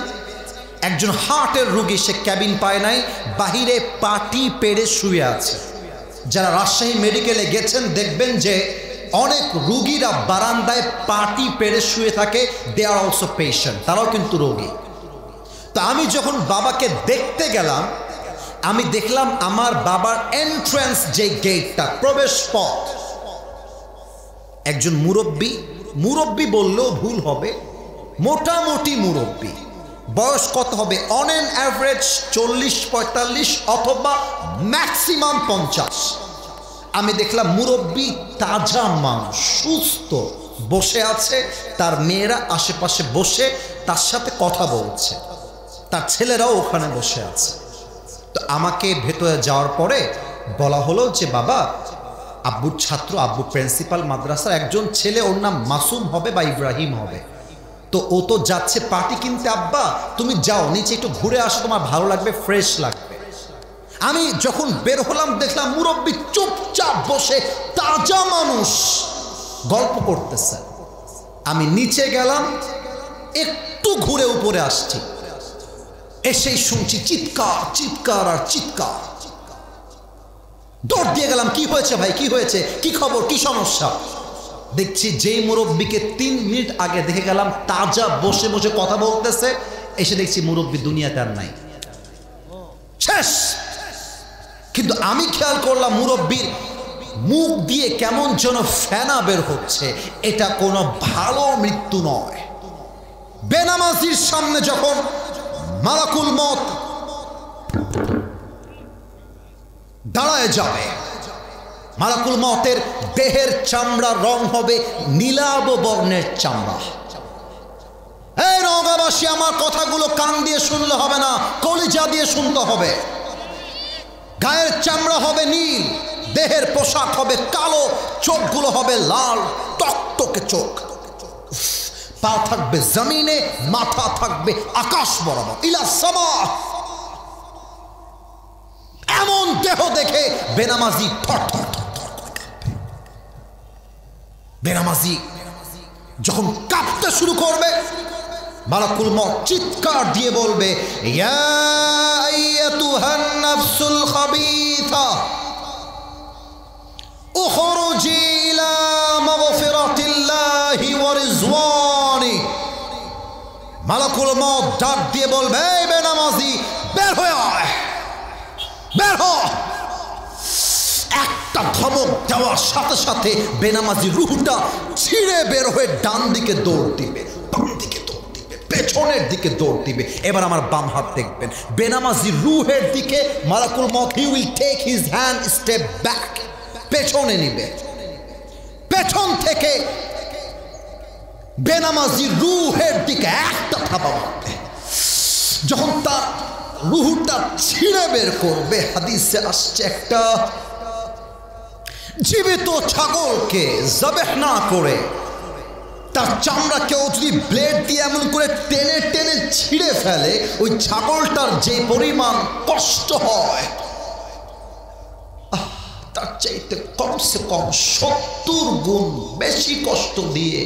একজন হার্টের রোগী, সে ক্যাবিন পায় নাই, বাহিরে পাটি পেড়ে শুয়ে আছে। যারা রাজশাহী মেডিকেলে গেছেন দেখবেন যে অনেক রোগীরা বারান্দায় পাটি পেড়ে শুয়ে থাকে, দে আর অলসো পেশেন্ট, তারাও কিন্তু রোগী। তো আমি যখন বাবাকে দেখতে গেলাম, আমি দেখলাম আমার বাবার এন্ট্রান্স যে গেটটা, প্রবেশ পথ, একজন মুরব্বী, মুরব্বী বললেও ভুল হবে, মোটামুটি মুরব্বী, বয়স কত হবে? অন অ্যান অ্যাভারেজ 40-45 অথবা ম্যাক্সিমাম 50। আমি দেখলাম মুরব্বী, তাজা মানুষ, সুস্থ, বসে আছে। তার মেয়েরা আশেপাশে বসে তার সাথে কথা বলছে, তার ছেলেরাও ওখানে বসে আছে। তো আমাকে ভেতরে যাওয়ার পরে বলা হলো যে বাবা, আব্বুর ছাত্র, আব্বু প্রিন্সিপাল মাদ্রাসার, একজন ছেলে, ওর নাম মাসুম হবে বা ইব্রাহিম হবে, তো ও তো যাচ্ছে পাটি কিনতে, আব্বা তুমি যাও নিচে একটু ঘুরে আসো, তোমার ভালো লাগবে, ফ্রেশ লাগবে। আমি যখন বের হলাম দেখলাম মুরব্বী চুপচাপ বসে, তাজা মানুষ, গল্প করতেছে। আমি নিচে গেলাম, একটু ঘুরে উপরে আসছি, এসেই শুনছি চিৎকার, চিৎকার আর চিৎকার। দৌড় দিয়ে গেলাম, কি হয়েছে ভাই, কি হয়েছে, কি খবর, কি সমস্যা? দেখছি যেই মুরব্বীকে 3 মিনিট আগে দেখে গেলাম তাজা বসে বসে কথা বলতেছে, এসে দেখছি মুরব্বী দুনিয়াতে আর নাই, শেষ। কিন্তু আমি খেয়াল করলাম মুরব্বীর মুখ দিয়ে কেমন যেন ফেনা বের হচ্ছে, এটা কোনো ভালো মৃত্যু নয়। বেনামাজির সামনে যখন মালাকুল মত দাঁড়ায় যাবে, মালাকুল মতের দেহের চামড়া রং হবে নীলাভ বর্ণের চামড়া। এই নওগাঁবাসী, আমার কথাগুলো কান দিয়ে শুনলে হবে না, কলিজা দিয়ে শুনতে হবে। গায়ের চামড়া হবে নীল, দেহের পোশাক হবে কালো, চোখগুলো হবে লাল টকটকে চোখ, পা থাকবে জমিনে, মাথা থাকবে আকাশ বরাবর, ইলা সামা। এমন দেহ দেখে বেনামাজি থরথর থরথর করে কাঁপবে। বেনামাজি যখন কাঁপতে শুরু করবে, মালাকুল মত চিৎকার দিয়ে বলবে, ইয়া আইয়াতুহান নাফসুল খাবিথা উখরুজি ইলা মাগফিরাতিল্লাহি ওয়া রিজওয়ানি। মালাকুল মত ডাক দিয়ে বলবে, এই বেনামাজি বের হয়ে আয়, বের হ। একটা ধমক দেওয়ার সাথে সাথে বেনামাজি রূহটা ছিঁড়ে বের হয়ে ডান দিকে দৌড় দিবে, বাম দিকে দৌড় দিবে, পেছনের দিকে দৌড় দিবে। এবার আমার বাম হাত দেখবেন, বেনামাজি রূহের দিকে মালাকুল মত he will take his hand step back, পেছনে নিবে। পেছন থেকে বেনামাজি রূহের দিকে একটা থাবা মারবে। যখন তার রূহটা ছিঁড়ে বের করবে, হাদিসে আসছে একটা জীবিত ছাগলকে জবেহ না করে তার চামড়া কেউ যদি ব্লেড দিয়ে এমন করে টেনে টেনে ছিঁড়ে ফেলে, ওই ছাগলটার যে পরিমাণ কষ্ট হয়, তার চাইতে কমসে কম 70 গুণ বেশি কষ্ট দিয়ে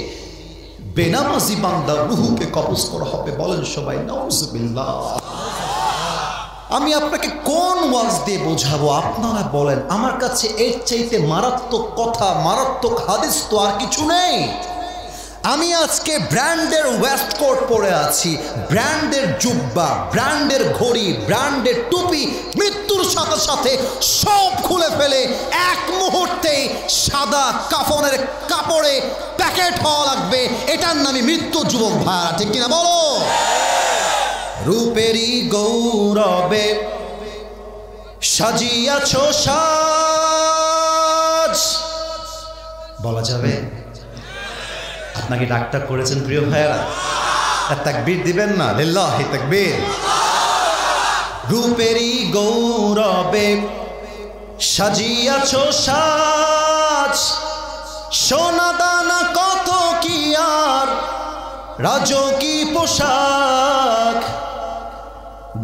বেনামাজি বান্দার রূহকে কবজ করা হবে। বলেন সবাই নাউজুবিল্লাহ। আমি আপনাকে কোন ওয়াজ দিয়ে বোঝাবো? আপনারা বলেন। আমার কাছে এর চাইতে মারাত্মক কথা, মারাত্মক হাদিস তো আর কিছু নেই। আমি আজকে ব্র্যান্ডের ওয়েস্টকোট পরে আছি, ব্র্যান্ডের জুব্বা, ব্র্যান্ডের ঘড়ি, ব্র্যান্ডের টুপি, মৃত্যুর সাথে সাথে সব খুলে ফেলে এক মুহূর্তে সাদা কাফনের কাপড়ে প্যাকেট হওয়া লাগবে। এটার নামই মৃত্যু, যুবক ভাইরা, ঠিক কিনা বলো? রূপেরই গৌরবে সাজিয়াছ সাজ, বলা যাবে? আপনাকে ডাক্তার করেছেন প্রিয় ভাইয়েরা, তাকবীর দিবেন না? লিল্লাহি তাকবীর। রূপেরই গৌরবে সাজিয়াছ সাজ, সোনা দানা কত কি আর রাজকী পোশাক,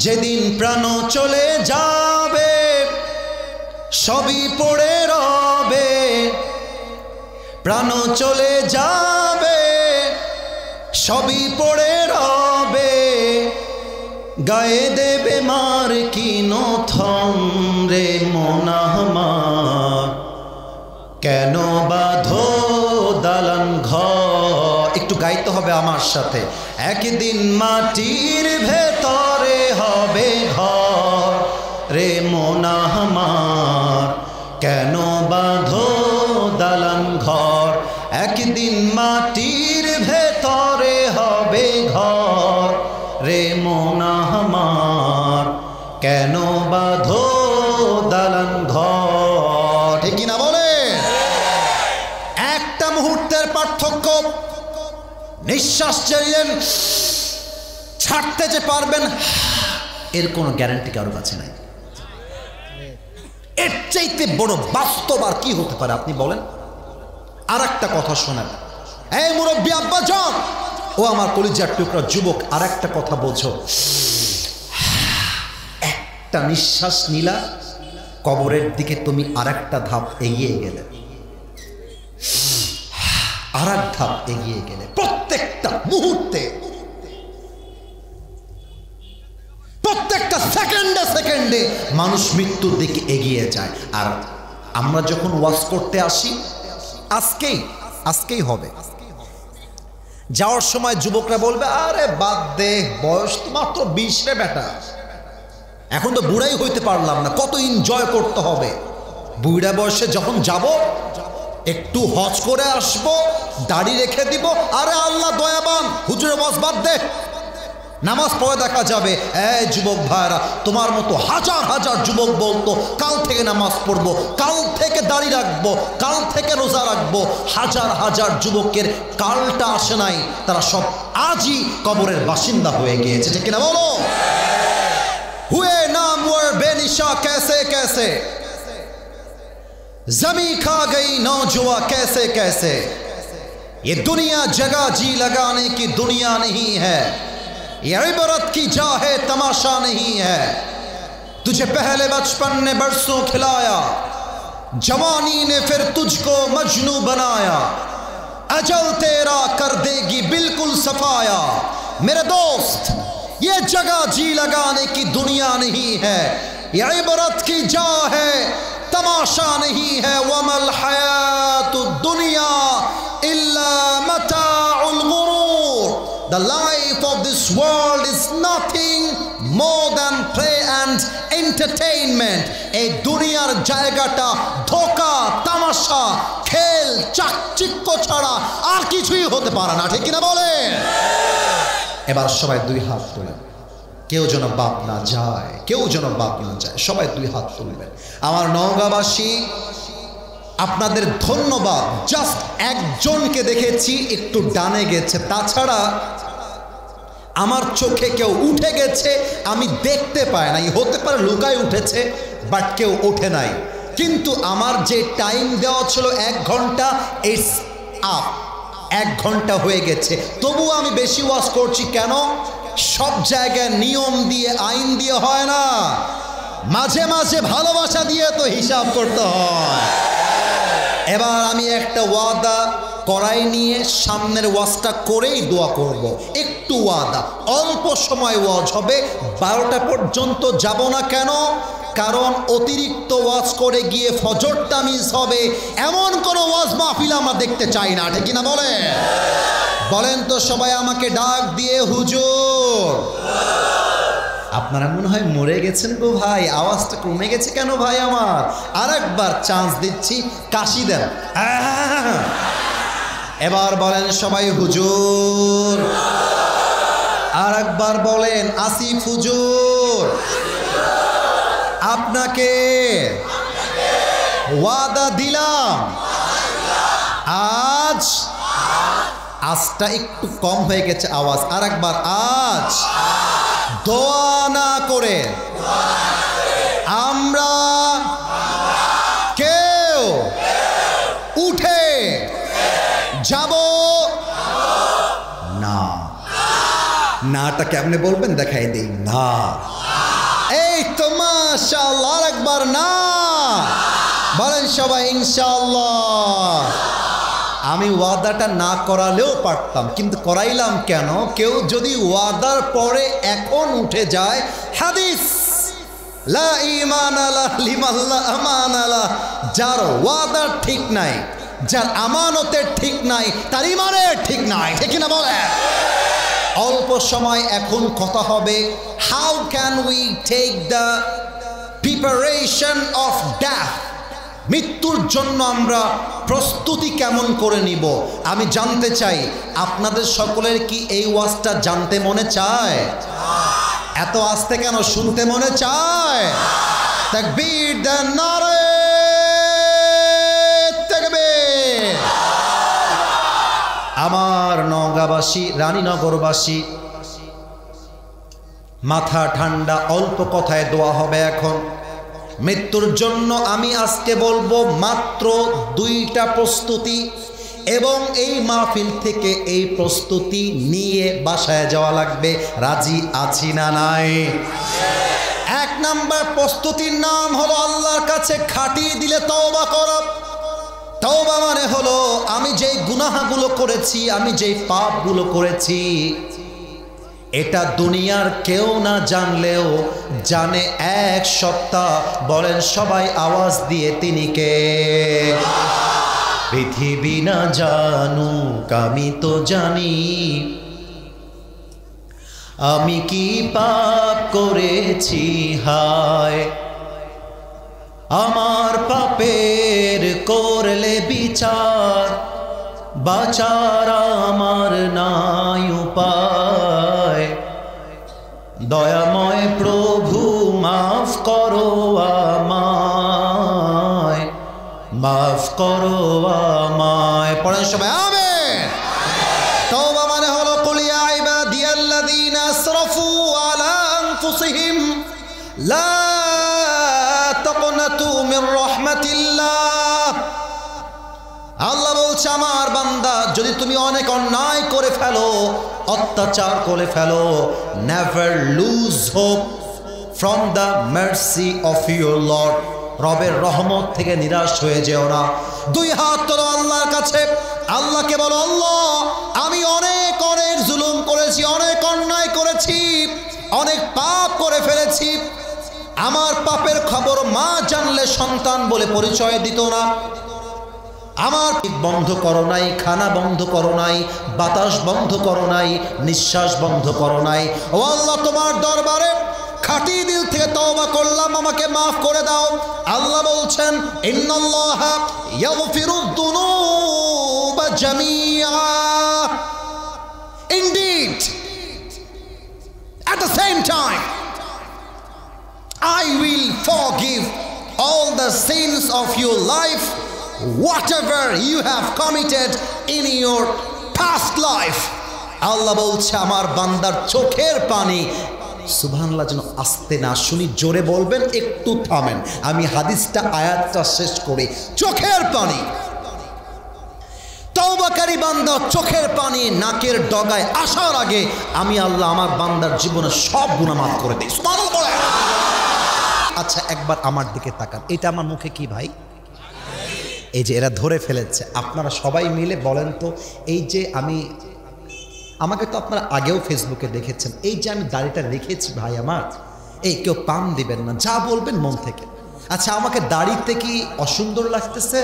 যেদিন প্রাণ চলে যাবে সবই পড়ে রবে, প্রাণ চলে যাবে সবই পড়ে রবে, গায়ে দেবে মার কি নথন রে মনাহমার, কেন বাঁধো দালান ঘর। একটু গাইতে হবে আমার সাথে। একদিন মাটির ভেতরে হবে ঘর রে মনাহমার, কেন বাঁধো দালান ঘর, একদিন মাটির ভেতরে হবে ঘর রে মনাহমার, কেন বাঁধো দালান ঘর। ঠিক কিনা বলে? একটা মুহূর্তের পার্থক্য। নিঃশ্বাস চাইলেন, ছাড়তে যে পারবেন এর কোনো গ্যারান্টি কারোর কাছে নাই। এর চাইতে বড় বাস্তব আর কি হতে পারে আপনি বলেন? আর একটা কথা শোনেন, এই মুরব্বী আব্বাজান ও আমার কলিজার টুকরা যুবক, আর একটা কথা বোঝো। একটা নিঃশ্বাস নিলা, কবরের দিকে তুমি আর একটা ধাপ এগিয়ে গেলে, আর এক ধাপ এগিয়ে গেলে। প্রত্যেকটা মুহূর্তে, প্রত্যেকটা সেকেন্ডে সেকেন্ডে মানুষ মৃত্যুর দিকে এগিয়ে যায়। আর আমরা যখন ওয়াজ করতে আসি, আজকেই আজকেই হবে। যাওয়ার সময় যুবকরা বলবে, আরে বাদ দে, বয়স তো মাত্র 20 রে বেটা, এখন তো বুড়াই হইতে পারলাম না, কত এনজয় করতে হবে। বুড়া বয়সে যখন যাব একটু হজ করে আসবো, দাড়ি রেখে দিব। আরে আল্লাহ দয়াবান, হুজুরে বস বাদ দে, নামাজ পড়ে দেখা যাবে। এই যুবক ভাইরা, তোমার মতো হাজার হাজার যুবক বলতো কাল থেকে নামাজ পড়বো, কাল থেকে দাড়ি রাখবো, কাল থেকে রোজা রাখবো। হাজার হাজার যুবকের কালটা আসে নাই, তারা সব আজই কবরের বাসিন্দা হয়ে গিয়েছে, ঠিক কিনা বলো? হুয়ে নাম ওর বেনিশা कैसे कैसे, जमी खा गई नौजुआ कैसे कैसे, ये दुनिया जगह जी लगाने की दुनिया नहीं है, ये इबरत की जा है तमाशा नहीं है। तुझे पहले बचपन ने बरसों खिलाया, जवानी ने फिर तुझको मजनू बनाया, अजल तेरा कर देगी बिल्कुल सफाया। मेरे दोस्त, ये जगह जी लगाने की दुनिया नहीं है, ये इबरत की जा है तमाशा नहीं है। वमल हयातुद दुनिया इल्ला मताउल गुरूर, the life of this world is nothing more than play and entertainment. এই দুনিয়ার জায়গাটা ধোঁকা, তামাশা, খেল, চাকচিক্য ছাড়া আর কিছুই হতে পারে না, ঠিক কিনা বলেন? এবার সবাই দুই হাত তোলেন, কেউ যেন বাপ না যায়, কেউ যেন বাপ না যায়, সবাই দুই হাত তুলবেন। আমার নওগাঁবাসী, আপনাদের ধন্যবাদ। জাস্ট একজনকে দেখেছি একটু ডানে গেছে, তাছাড়া আমার চোখে কেউ উঠে গেছে আমি দেখতে পাই নাই। হতে পারে লুকায় উঠেছে, বাট কেউ ওঠে নাই। কিন্তু আমার যে টাইম দেওয়া ছিল 1 ঘন্টা, ইটস আপ, 1 ঘন্টা হয়ে গেছে। তবুও আমি বেশি ওয়াজ করছি কেন? সব জায়গায় নিয়ম দিয়ে, আইন দিয়ে হয় না, মাঝে মাঝে ভালোবাসা দিয়ে তো হিসাব করতে হয়। এবার আমি একটা ওয়াদা করাই নিয়ে সামনের ওয়াজটা করেই দোয়া করব। একটু ওয়াদা, অল্প সময় ওয়াজ হবে, 12টা পর্যন্ত যাব না। কেন? কারণ অতিরিক্ত ওয়াজ করে গিয়ে ফজরটা মিস হবে, এমন কোনো ওয়াজ মাহফিল আমরা দেখতে চাই না, ঠিক কিনা বলেন? বলেন তো সবাই আমাকে ডাক দিয়ে, হুজুর। আপনারা মনে হয় মরে গেছেন গো ভাই, আওয়াজটা কমে গেছে কেন ভাই আমার? আর একবার চান্স দিচ্ছি, কাশি দেন। এবার বলেন সবাই হুজুর। আর একবার বলেন আসিফ হুজুর। আপনাকে ওয়াদা দিলাম, আজ, আজটা একটু কম হয়ে গেছে আওয়াজ, আর একবার, আজ দোয়া না করে আমরা কেউ উঠে যাব না। নাটা কেমনে বলবেন দেখাই দিই, না। এই তো মাশাআল্লাহ, আর একবার না। বলেন সবাই ইনশাআল্লাহ। আমি ওয়াদাটা না করালেও পারতাম, কিন্তু করাইলাম কেন? কেউ যদি ওয়াদার পরে এখন উঠে যায়, হাদিস লা ঈমান আলা লিমান লা আমান আলা, যার ওয়াদার ঠিক নাই, যার আমানতের ঠিক নাই, তার ঈমানের ঠিক নাই, ঠিক না বলে? অল্প সময় এখন কথা হবে, how can we take the preparation of death, মৃত্যুর জন্য আমরা প্রস্তুতি কেমন করে নিব। আমি জানতে চাই আপনাদের সকলের কি এই ওয়াজটা জানতে মনে চায়? এত আস্তে কেন শুনতে মনে চায়? তাকবীর দেন, নারে তাকবীর। আমার নওগাঁবাসী, রানীনগরবাসী, মাথা ঠান্ডা, অল্প কথায় দোয়া হবে এখন। মৃত্যুর জন্য আমি আজকে বলবো মাত্র 2টা প্রস্তুতি, এবং এই মাহফিল থেকে এই প্রস্তুতি নিয়ে বাসায় যাওয়া লাগবে। রাজি আছি না নাই? 1 নাম্বার প্রস্তুতির নাম হলো আল্লাহর কাছে খাটিয়ে দিলে তওবা করা। তওবা মানে হলো আমি যেই গুনাহগুলো করেছি, আমি যেই পাপগুলো করেছি, এটা দুনিয়ার কেউ না জানলেও জানে এক সত্তা। বলেন সবাই আওয়াজ দিয়ে, তিনি কে? পৃথিবী না জানুক আমি তো জানি আমি কি পাপ করেছি হায় আমার পাপের করলে বিচার বাঁচার আমার নাই উপায় দয়াময় প্রভু মাফ করো আমায় মাফ করো আমায় পড়েন সবাই আমিন তওবা মানে হলো কুল ইয়া ইবাদিয়াল্লাযীনা আসরাফু আলা আনফুসিহিম লা তাকনাতু মির রাহমাতিল্লাহ আল্লাহ বলছে আমার বান্দা যদি তুমি অনেক অন্যায় করে ফেলো অত্যাচার করে ফেলো never lose hope from the mercy of your Lord রবের রহমত থেকে নিরাশ হয়ে যেও না দুই হাত তোলো আল্লাহর কাছে আল্লাহকে বলো আল্লাহ আমি অনেক অনেক জুলুম করেছি অনেক অন্যায় করেছি অনেক পাপ করে ফেলেছি আমার পাপের খবর মা জানলে সন্তান বলে পরিচয় দিত না আমার বন্ধ করো নাই খানা বন্ধ করো নাই বাতাস বন্ধ করো নাই নিঃশ্বাস বন্ধ করো নাই ও আল্লাহ তোমার দরবারে খাঁটি দিল থেকে তওবা করলাম আমাকে মাফ করে দাও আল্লাহ বলছেন ইন্নাল্লাহা ইয়াগফিরুদ দুনুবা জামিআ indeed at the same time I will forgive all the sins of your life whatever you have committed in your past life আল্লাহ বলছে আমার বান্দার চোখের পানি সুবহানাল্লাহ যেন আস্তে না শুনি জোরে বলবেন একটু থামেন আমি হাদিসটা আয়াতটা শেষ করি চোখের পানি তওবাকারী বান্দা চোখের পানি নাকের ডগায় আসার আগে আমি আল্লাহ আমার বান্দার জীবনে সব গুনাহ মাফ করে দেই সুবহানাল্লাহ আচ্ছা একবার আমার দিকে তাকান এটা আমার মুখে কি ভাই এই যে এরা ধরে ফেলেছে আপনারা সবাই মিলে বলেন তো এই যে আমি আমাকে তো আপনারা আগেও ফেসবুকে দেখেছেন এই যে আমি দাড়িটা রেখেছি ভাই আমার এই কেউ পাম দিবেন না যা বলবেন মন থেকে আচ্ছা আমাকে দাড়িতে কি অসুন্দর লাগতেছে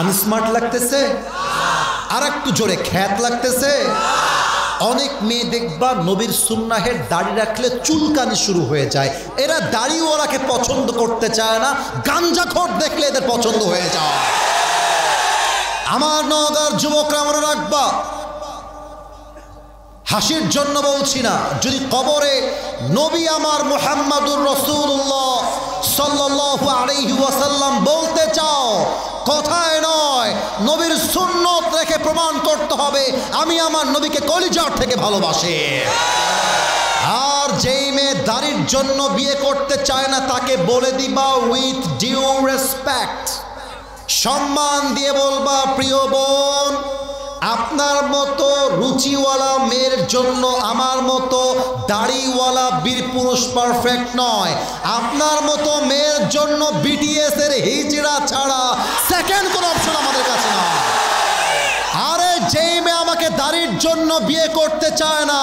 আনস্মার্ট লাগতেছে আর একটু জোরে খ্যাত লাগতেছে অনেক মেয়ে দেখবা নবীর সুন্নাহের দাড়ি রাখলে চুলকানি শুরু হয়ে যায় এরা দাড়িওয়ালাকে পছন্দ করতে চায় না গাঞ্জাখোর দেখলে এদের পছন্দ হয়ে যায় আমার নওগাঁর যুবকরা মনে রাখবা হাসির জন্য বলছি না যদি কবরে নবী আমার মুহাম্মাদুর রাসূলুল্লাহ সাল্লাল্লাহু আলাইহি ওয়াসাল্লাম বলতে চাও কথায় নয় নবীর সুন্নত রেখে প্রমাণ করতে হবে আমি আমার নবীকে কলিজার থেকে ভালোবাসি আর যেই মেয়ে দাড়ির জন্য বিয়ে করতে চায় না তাকে বলে দিবা উইথ ডিউ রেসপেক্ট সম্মান দিয়ে বলবা প্রিয় বোন আপনার মতো রুচিওয়ালা মেয়ের জন্য আমার মতো দাড়িওয়ালা বীর পুরুষ পারফেক্ট নয় আপনার মতো মেয়ের জন্য বিটিএস এর হিজড়া ছাড়া সেকেন্ড কোন অপশন আমাদের কাছে না আরে যেই মেয়ে আমাকে দাড়ির জন্য বিয়ে করতে চায় না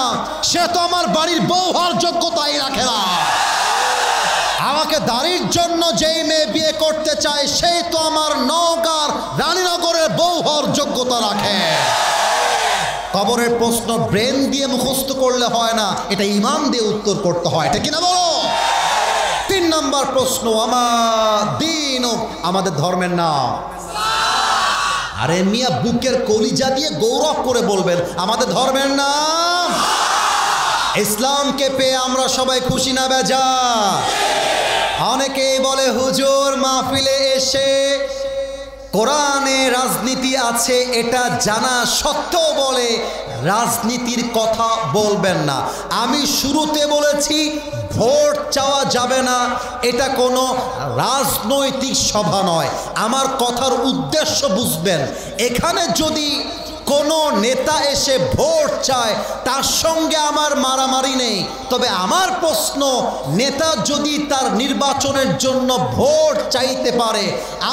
সে তো আমার বাড়ির বউ হওয়ার যোগ্যতাই রাখে না আমাকে দাড়ির জন্য যেই মেয়ে বিয়ে করতে চায় সেই তো আমার নওগাঁর রানীনগরের বউ হওয়ার যোগ্যতা রাখে কবরের প্রশ্ন ব্রেন দিয়ে মুখস্থ করলে হয় না এটা ঈমান দিয়ে উত্তর করতে হয় এটা কিনা বলো 3 নম্বর প্রশ্ন আমার দ্বীন আমাদের ধর্মের নাম আরে মিয়া বুকের কলিজা দিয়ে গৌরব করে বলবেন আমাদের ধর্মের নাম ইসলামকে পেয়ে আমরা সবাই খুশি না বেজা অনেকেই বলে হুজুর মাহফিলে এসে কোরআনে রাজনীতি আছে এটা জানা সত্ত্বেও বলে রাজনীতির কথা বলবেন না আমি শুরুতে বলেছি ভোট চাওয়া যাবে না এটা কোনো রাজনৈতিক সভা নয় আমার কথার উদ্দেশ্য বুঝবেন এখানে যদি কোনো নেতা এসে ভোট চায় তার সঙ্গে আমার মারামারি নেই, তবে আমার প্রশ্ন, নেতা যদি তার নির্বাচনের জন্য ভোট চাইতে পারে,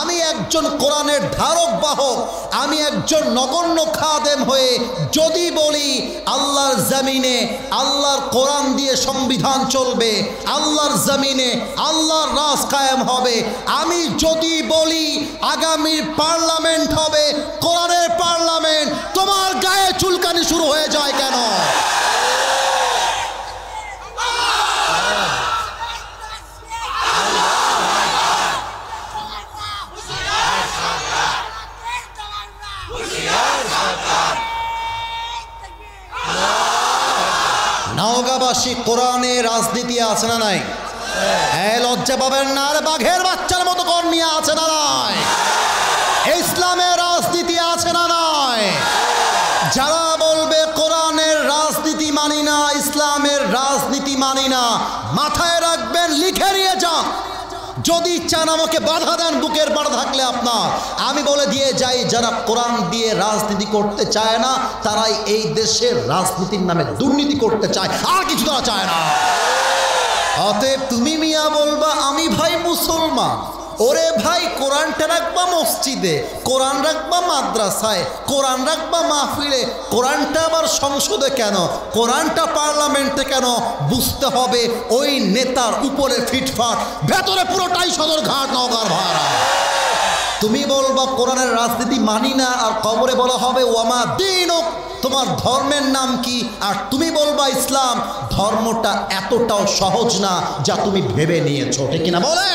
আমি একজন কোরআনের ধারক বাহক, আমি একজন নগণ্য খাদেম হয়ে যদি বলি আল্লাহর জমিনে আল্লাহর কোরআন দিয়ে সংবিধান চলবে, আল্লাহর জমিনে আল্লাহর রাজ কায়েম হবে, আমি যদি বলি আগামীর পার্লামেন্ট হবে কোরআনের পার্লামেন্ট, তোমার গায়ে চুলকানি শুরু হয়ে যায় কেন? নওগাঁবাসী কোরআনে রাজনীতি আছে না নাই? লজ্জা পাবেন না, আর বাঘের বাচ্চার মতো কর্মী আছে না নাই? ইসলামের রাজনীতি আছে না নাই? যারা বলবে কোরআনের রাজনীতি মানি না, ইসলামের রাজনীতি মানি না, মাথায় রাখবেন, লিখে নিয়ে যান। যদি চান আমাকে বাধা দেন, বুকের পাড়া থাকলে আপনার, আমি বলে দিয়ে যাই, যারা কোরআন দিয়ে রাজনীতি করতে চায় না তারাই এই দেশের রাজনীতির নামে দুর্নীতি করতে চায়, আর কিছু তারা চায় না। অতএব তুমি মিয়া বলবা আমি ভাই মুসলমান, ওরে ভাই কোরআনটা রাখবা মসজিদে, কোরআন রাখবা মাদ্রাসায়, কোরআন রাখবা মাহফিলে, কোরআনটা আবার সংসদে কেন, কোরআনটা পার্লামেন্টে কেন? বুঝতে হবে ওই নেতার উপরে ফিটফাট, ভেতরে পুরোটাই সদরঘাট নওগাঁর ভাড়া। তুমি বলবা কোরআনের রাজনীতি মানি না, আর কবরে বলা হবে ওয়ামা দীনুক, তোমার ধর্মের নাম কি? আর তুমি বলবা ইসলাম। ধর্মটা এতটাও সহজ না যা তুমি ভেবে নিয়েছো, ঠিক কিনা বলে?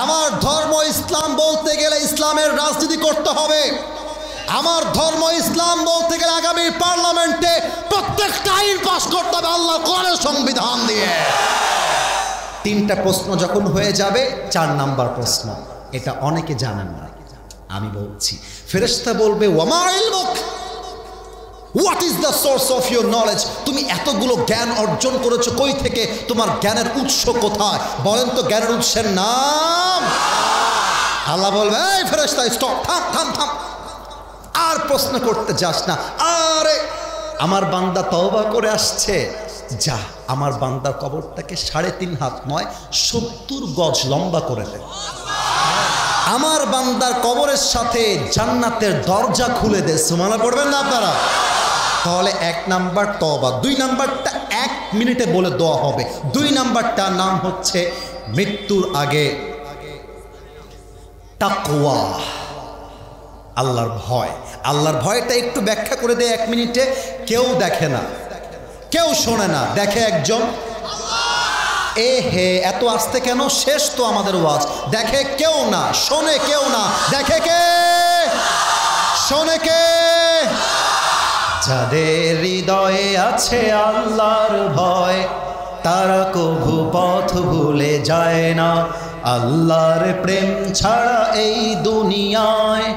আমার ধর্ম ইসলাম বলতে গেলে ইসলামের রাজনীতি করতে হবে। আমার ধর্ম ইসলাম বলতে গেলে আগামী পার্লামেন্টে প্রত্যেকটা আইন পাস করতে হবে আল্লাহর কোরআনের সংবিধান দিয়ে। তিনটা প্রশ্ন যখন হয়ে যাবে, 4 নাম্বার প্রশ্ন, এটা অনেকে জানেন না, আমি বলছি। ফেরেশতা বলবে ওয়ামা ইলমুক, what is the source of your knowledge? তুমি এতগুলো জ্ঞান অর্জন করেছো কই থেকে? তোমার জ্ঞানের উৎস কোথায়? বলেন তো জ্ঞানের উৎসের নাম। আল্লাহ বলবে এই ফেরেশতা স্টপ, থাম থাম থাম, আর প্রশ্ন করতে যাস না। আরে আমার বান্দা তওবা করে আসছে, যা আমার বান্দার কবরটাকে 3.5 হাত নয় 70 গজ লম্বা করে দে। আমার বান্দার কবরের সাথে জান্নাতের দরজা খুলে দে। সুবহানাল্লাহ পড়বেন না আপনারা? তাহলে 1 নাম্বার তওবা, 2 নাম্বারটা 1 মিনিটে বলে দেওয়া হবে। 2 নাম্বারটার নাম হচ্ছে মৃত্যুর আগে তাকওয়া, আল্লাহর ভয়। আল্লাহর ভয়টা একটু ব্যাখ্যা করে দেয় 1 মিনিটে। কেউ দেখে না, কেউ শোনে না, দেখে একজন। এ হে এত আসতে কেন? শেষ তো আমাদের ওয়াজ। দেখে কেউ না, শোনে কেউ না, দেখে কে? শোনে কে? যাদের হৃদয়ে আছে আল্লাহর ভয়, তারা কভু পথ ভুলে যায় না। আল্লাহর প্রেম ছাড়া এই দুনিয়ায়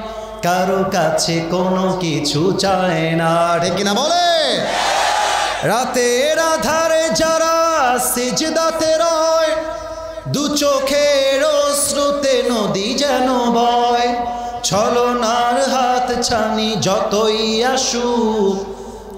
কারো কাছে কোনো কিছু চায় না, ঠিক কিনা বলে? রাতের আধারে যারা সিজদাতে রয়, 2 চোখের অশ্রুতে নদী যেন বয়। ছলনার হাত ছানি যতই আসুক,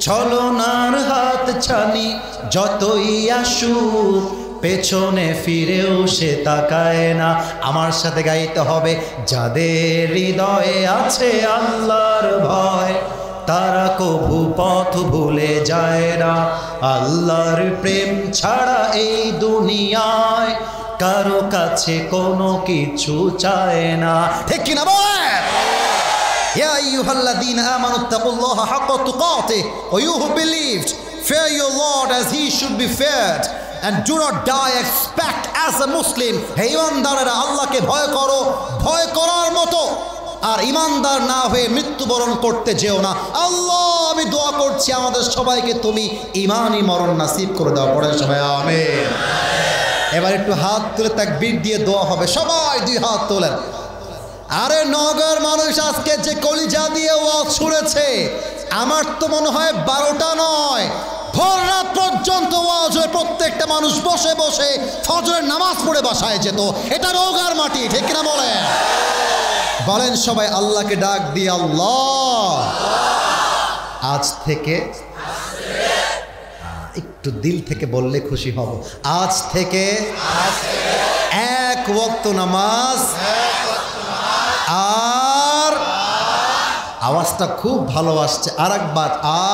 ছলনার হাত ছানি যতই আসুক, পেছনে ফিরেও সে তাকায় না। আমার সাথে গাইতে হবে, যাদের হৃদয়ে আছে আল্লাহর ভয়, তারা কভু পথ ভুলে যায় না। আল্লাহর প্রেম ছাড়া এই দুনিয়ায় কারো কাছে কোনো কিছু চায় না, ঠিক কিনা বলেন? ইয়া আইয়ুহাল্লাযীনা আমানু তাকুল্লাহা হাক্কা তুকাতিহি ওয়া you who believed fear your Lord as he should be feared and do not die expect as a Muslim। হে ঈমানদারেরা, আল্লাহকে ভয় করো ভয় করার মতো, আর ঈমানদার না হয়ে মৃত্যুবরণ করতে যেও না। আল্লাহ, আমি দোয়া করছি আমাদের সবাইকে তুমি ঈমানি মরণ নসিব করে দাও। পড়ে সবাই আমিন। এবার একটু হাত তুলে তাকবীর দিয়ে দোয়া হবে। সবাই 2 হাত তোলেন। আরে নগর মানুষ আজকে যে কলিজা দিয়ে ওয়াজ শুনেছে, আমার তো মনে হয় 12টা নয়, ভোর রাত পর্যন্ত ওয়াজ হয়ে প্রত্যেকটা মানুষ বসে বসে ফজরের নামাজ পড়ে বাসায় যেত। এটা নওগাঁর মাটি, ঠিক কিনা বলেন? বলেন সবাই আল্লাহকে ডাক দিয়ে আল্লাহ। আজ থেকে একটু দিল থেকে বললে খুশি হব। আজ থেকে এক ওয়াক্ত নামাজ, আর আওয়াজটা খুব ভালো আসছে, আর একবার,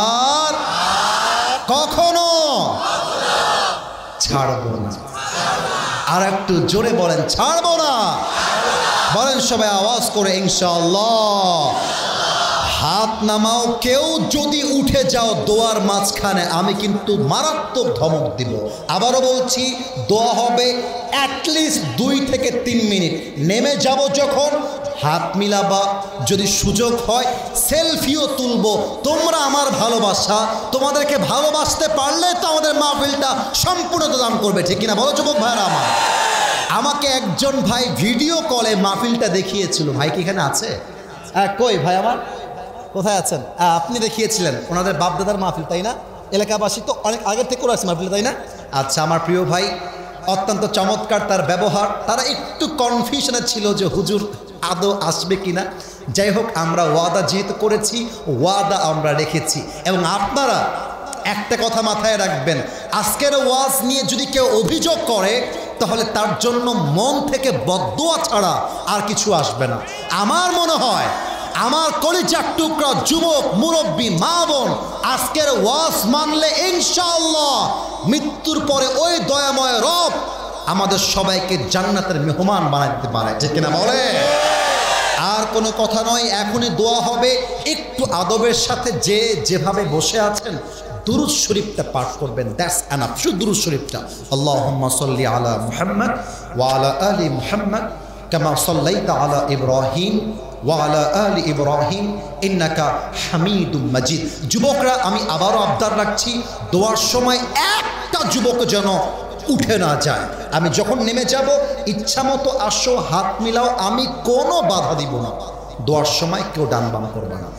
আর কখনো ছাড়বো না। আর একটু জোরে বলেন, ছাড়বো না। বলেন সবাই আওয়াজ করে ইনশাআল্লাহ। হাত নামাও, কেউ যদি উঠে যাও দোয়ার মাঝখানে আমি কিন্তু মারাত্মক ধমক দিব। আবারও বলছি, দোয়া হবে অ্যাটলিস্ট 2 থেকে 3 মিনিট। নেমে যাব যখন হাত মিলাবা, যদি সুযোগ হয় সেলফিও তুলবো। তোমরা আমার ভালোবাসা, তোমাদেরকে ভালোবাসতে পারলে তো আমাদের মাহফিলটা সম্পূর্ণ দান করবে, ঠিক কিনা বলো যুবক ভাইরা আমার? আমাকে একজন ভাই ভিডিও কলে মাহফিলটা দেখিয়েছিল। ভাই কি এখানে আছে? কই ভাই আমার, কোথায় আছেন? আপনি দেখিয়েছিলেন ওনাদের বাপদাদার মাহফিল, তাই না? এলাকাবাসী তো অনেক আগের থেকে করে আসছে মাহফিল, তাই না? আচ্ছা, আমার প্রিয় ভাই, অত্যন্ত চমৎকার তার ব্যবহার। তারা একটু কনফিউশনে ছিল যে হুজুর আদৌ আসবে কিনা। যাই হোক, আমরা ওয়াদা যেহেতু করেছি, ওয়াদা আমরা রেখেছি। এবং আপনারা একটা কথা মাথায় রাখবেন, আজকের ওয়াজ নিয়ে যদি কেউ অভিযোগ করে তাহলে তার জন্য মন থেকে বদদোয়া ছাড়া আর কিছু আসবে না। আমার মনে হয় আমার কলিজার টুকরা যুবক মুরব্বী মা বোন আজকের ওয়াজ মানলে ইনশাআল্লাহ মৃত্যুর পরে ওই দয়াময় রব আমাদের সবাইকে জান্নাতের মেহমান বানাই দিতে পারে, ঠিক কিনা বলে? আর কোনো কথা নয়, এখনই দোয়া হবে। একটু আদবের সাথে যে যেভাবে বসে আছেন দুরূদ শরীফটা পাঠ করবেন, দ্যাটস এনাফ। শুধু দুরূদ শরীফটা, আল্লাহুম্মা সাল্লি আলা মুহাম্মদ ওয়া আলা আলি মুহাম্মদ কামা সাল্লাইতা আলা ইব্রাহিম ওয়া আলা আলি ইব্রাহিম ইন্নাকা হামিদুম মাজিদ। যুবকরা, আমি আবারও আবদার রাখছি, দোয়ার সময় একটা যুবক যেন উঠে না যায়। আমি যখন নেমে যাব ইচ্ছা মতো আসো, হাত মিলাও, আমি কোনো বাধা দিব না। দোয়ার সময় কেউ ডান বাম করবে না।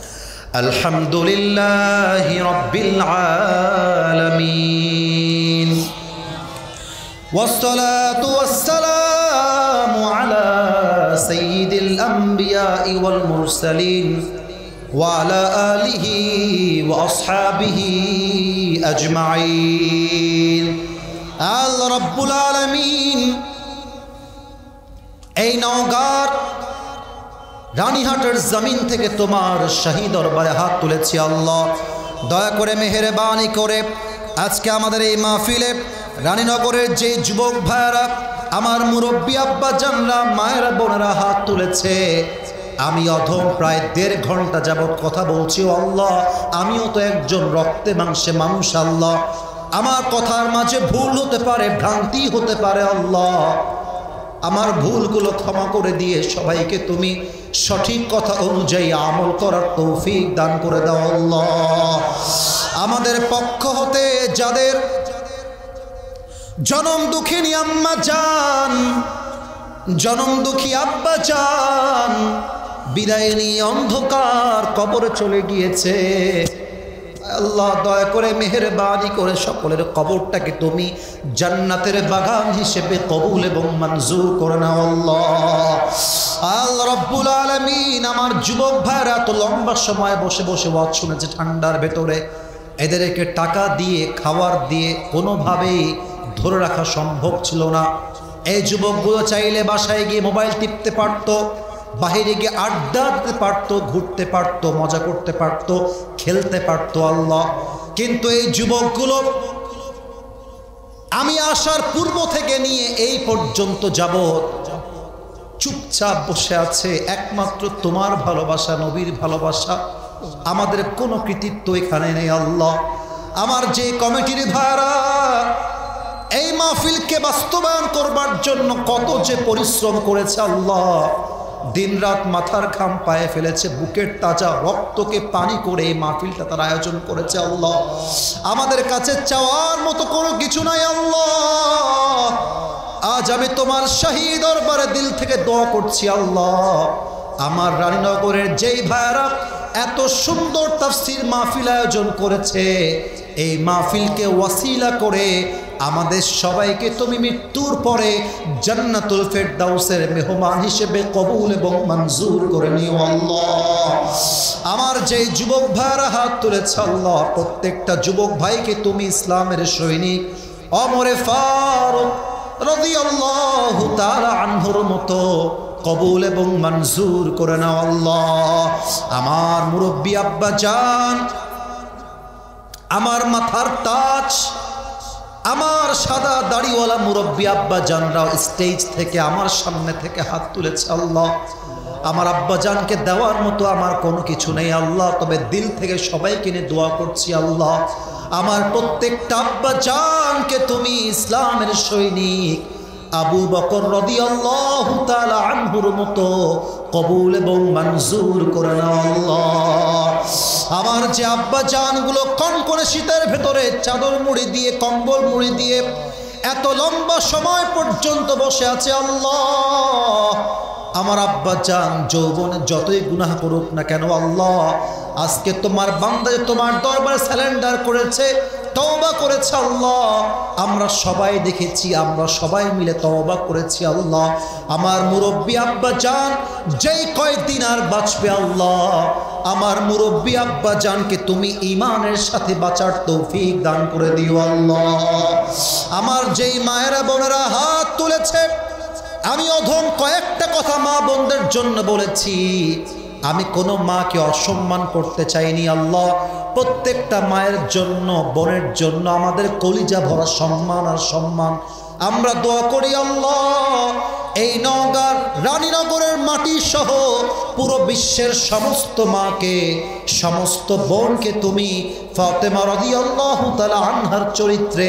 আলহামদুলিল্লাহি রাব্বিল আলামিন ওয়াসসালাতু ওয়াসসালামু আলা সাইয়্যিদিল আমবিয়াই ওয়াল মুরসালিন ওয়া আলা আলিহি ওয়া আসহাবিহি আজমাইন। আল্লাহ রাব্বুল আলামিন এই নওগাঁর রানীহাটের জমিন থেকে তোমার শাহী দরবারে হাত তুলেছি। আল্লাহ দয়া করে মেহেরবানি করে আজকে আমাদের এই মাহফিলে রানীনগরের যে যুবক ভাইয়েরা, আমার মুরব্বী আব্বা জানরা, মায়েরা, বোনেরা হাত তুলেছে, আমি অধম প্রায় 1.5 ঘন্টা যাবৎ কথা বলছি। আল্লাহ, আমিও তো একজন রক্তে মাংসে মানুষ। আল্লাহ, আমার কথার মাঝে ভুল হতে পারে, ভ্রান্তি হতে পারে। আল্লাহ, আমার ভুলগুলো ক্ষমা করে দিয়ে সবাইকে তুমি সঠিক কথা অনুযায়ী আমল করার তৌফিক দান করে দাও। আল্লাহ, আমাদের পক্ষ হতে যাদের জনম দুঃখিনী আম্মা জান, জনম দুঃখী আব্বা জান বিদায় নিয়ে অন্ধকার কবরে চলে গিয়েছে, আল্লাহ দয়া করে মেহেরবানি করে সকলের কবরটাকে তুমি জান্নাতের বাগান হিসেবে কবুল এবং মঞ্জুর করে নাও। আল্লাহ, আল্লাহ রাব্বুল আলামিন, আমার যুবক ভাইরা তো লম্বা সময় বসে বসে ওয়াজ শুনেছে ঠান্ডার ভেতরে, এদেরকে টাকা দিয়ে খাবার দিয়ে কোনোভাবেই ধরে রাখা সম্ভব ছিল না। এই যুবকগুলো চাইলে বাসায় গিয়ে মোবাইল টিপতে পারতো, বাহিরে গিয়ে আড্ডা দিতে পারতো, ঘুরতে পারতো, মজা করতে পারতো, খেলতে পারতো। আল্লাহ, কিন্তু এই যুবকগুলো আমি আসার পূর্ব থেকে নিয়ে এই পর্যন্ত যাবত চুপচাপ বসে আছে। একমাত্র তোমার ভালোবাসা, নবীর ভালোবাসা, আমাদের কোনো কৃতিত্ব এখানে নেই। আল্লাহ, আমার যে কমিটির ভাড়া এই মাহফিলকে বাস্তবায়ন করবার জন্য কত যে পরিশ্রম করেছে, আল্লাহ দিন রাত মাথার ঘাম পায়ে ফেলেছে, বুকের তাজা রক্তকে পানি করে এই মাহফিলটা তার আয়োজন করেছে। আল্লাহ, আমাদের কাছে চাওয়ার মতো কোনো কিছু নাই। আল্লাহ, আজ আমি তোমার শাহী দরবারে দিল থেকে দোয়া করছি। আল্লাহ, আমার রানীনগরের যেই ভাইরা এত সুন্দর তাফসীর মাহফিল আয়োজন করেছে, এই মাহফিলকে ওয়াসিলা করে আমাদের সবাইকে তুমি মৃত্যুর পরে জান্নাতুল ফেরদাউসের মেহমান হিসেবে কবুল এবং মঞ্জুর করে নিও আল্লাহ। আমার যে যুবক ভাইরা হাত তুলেছে আল্লাহ, প্রত্যেকটা যুবক ভাইকে তুমি ইসলামের সৈনিক ওমরে ফারুক রাদিয়াল্লাহু তাআলা আনহুর মতো কবুল এবং মঞ্জুর করে নাও আল্লাহ। আমার মুরব্বী আব্বা জান, আমার মাথার তাজ, আমার সাদা দাড়িওয়ালা মুরব্বী আব্বা জানরাও স্টেজ থেকে আমার সামনে থেকে হাত তুলেছে আল্লাহ। আমার আব্বা জানকে দেওয়ার মতো আমার কোনো কিছু নেই আল্লাহ, তবে দিল থেকে সবাইকে নিয়ে দোয়া করছি আল্লাহ। আমার প্রত্যেকটা আব্বা জানকে তুমি ইসলামের সৈনিক আবু বকর রাদিয়াল্লাহু তাআলা আনহুর মতো কবুল এবং মঞ্জুর করে নাও আল্লাহ। আমার যে আব্বা জানগুলো কনকনে শীতের ভেতরে চাদর মুড়ি দিয়ে, কম্বল মুড়ি দিয়ে এত লম্বা সময় পর্যন্ত বসে আছে আল্লাহ, আমার আব্বা জান যৌবনে যতই গুনাহ করুক না কেন আল্লাহ, আজকে তোমার বান্দা তোমার দরবারে স্যালেন্ডার করেছে, তওবা করেছে আল্লাহ। আমরা সবাই দেখেছি, আমরা সবাই মিলে তওবা করেছি আল্লাহ। আমার মুরব্বী আব্বা জান যেই কয়েকদিন আর বাঁচবে আল্লাহ, আমার মুরব্বী আব্বা জানকে তুমি ঈমানের সাথে বাঁচার তৌফিক দান করে দিও আল্লাহ। আমার যেই মায়েরা বোনেরা হাত তুলেছে, আমি অধম কয়েকটা কথা মা বোনদের জন্য বলেছি, আমি কোনো মাকে অসম্মান করতে চাইনি আল্লাহ। প্রত্যেকটা মায়ের জন্য, বোনের জন্য আমাদের কলিজা ভরা সম্মান আর সম্মান। আমরা দোয়া করি আল্লাহ, এই নওগাঁর রানীনগরের মাটি সহ পুরো বিশ্বের সমস্ত মাকে, সমস্ত বোনকে তুমি ফাতেমা রাদিয়াল্লাহু তাআলা আনহার চরিত্রে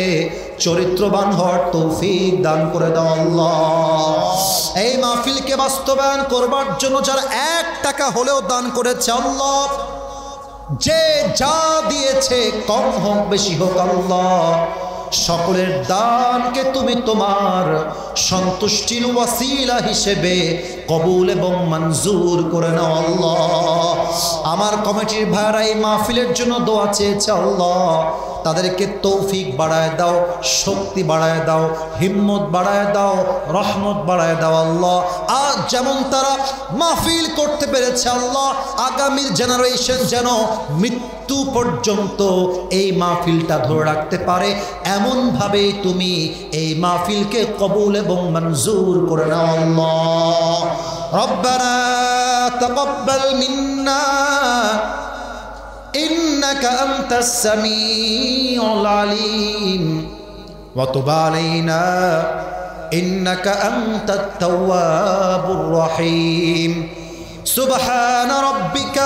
চরিত্রবান হওয়ার তৌফিক দান করে দাও আল্লাহ। এই মাহফিলকে বাস্তবায়ন করবার জন্য যারা 1 টাকা হলেও দান করেছে আল্লাহ, যে যা দিয়েছে কম হোক বেশি হোক আল্লাহ, সকলের দানকে তুমি তোমার সন্তুষ্টির ওয়াসিলা হিসেবে কবুল এবং মঞ্জুর করে নাও আল্লাহ। আমার কমিটির ভাইরা এই মাহফিলের জন্য দোয়া চেয়েছে আল্লাহ, তাদেরকে তৌফিক বাড়ায় দাও, শক্তি বাড়ায় দাও, হিম্মত বাড়ায় দাও, রহমত বাড়ায় দাও আল্লাহ। আজ যেমন তারা মাহফিল করতে পেরেছে আল্লাহ, আগামীর জেনারেশন যেন মৃত্যু পর্যন্ত এই মাহফিলটা ধরে রাখতে পারে, এমনভাবে তুমি এই মাহফিলকে কবুল এবং মঞ্জুর করে নাও আল্লাহ। রব্বানা তাকাব্বাল মিন্না إنك أنت السميع العليم وتب علينا إنك أنت التواب الرحيم سبحان ربك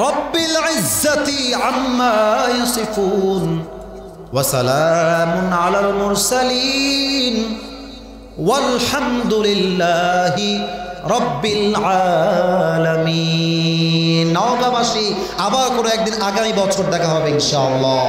رب العزة عما يصفون وسلام على المرسلين والحمد لله রব্বিল আলামিন। নওগাঁবাসী আবার কোনো একদিন আগামী বছর দেখা হবে ইনশাআল্লাহ।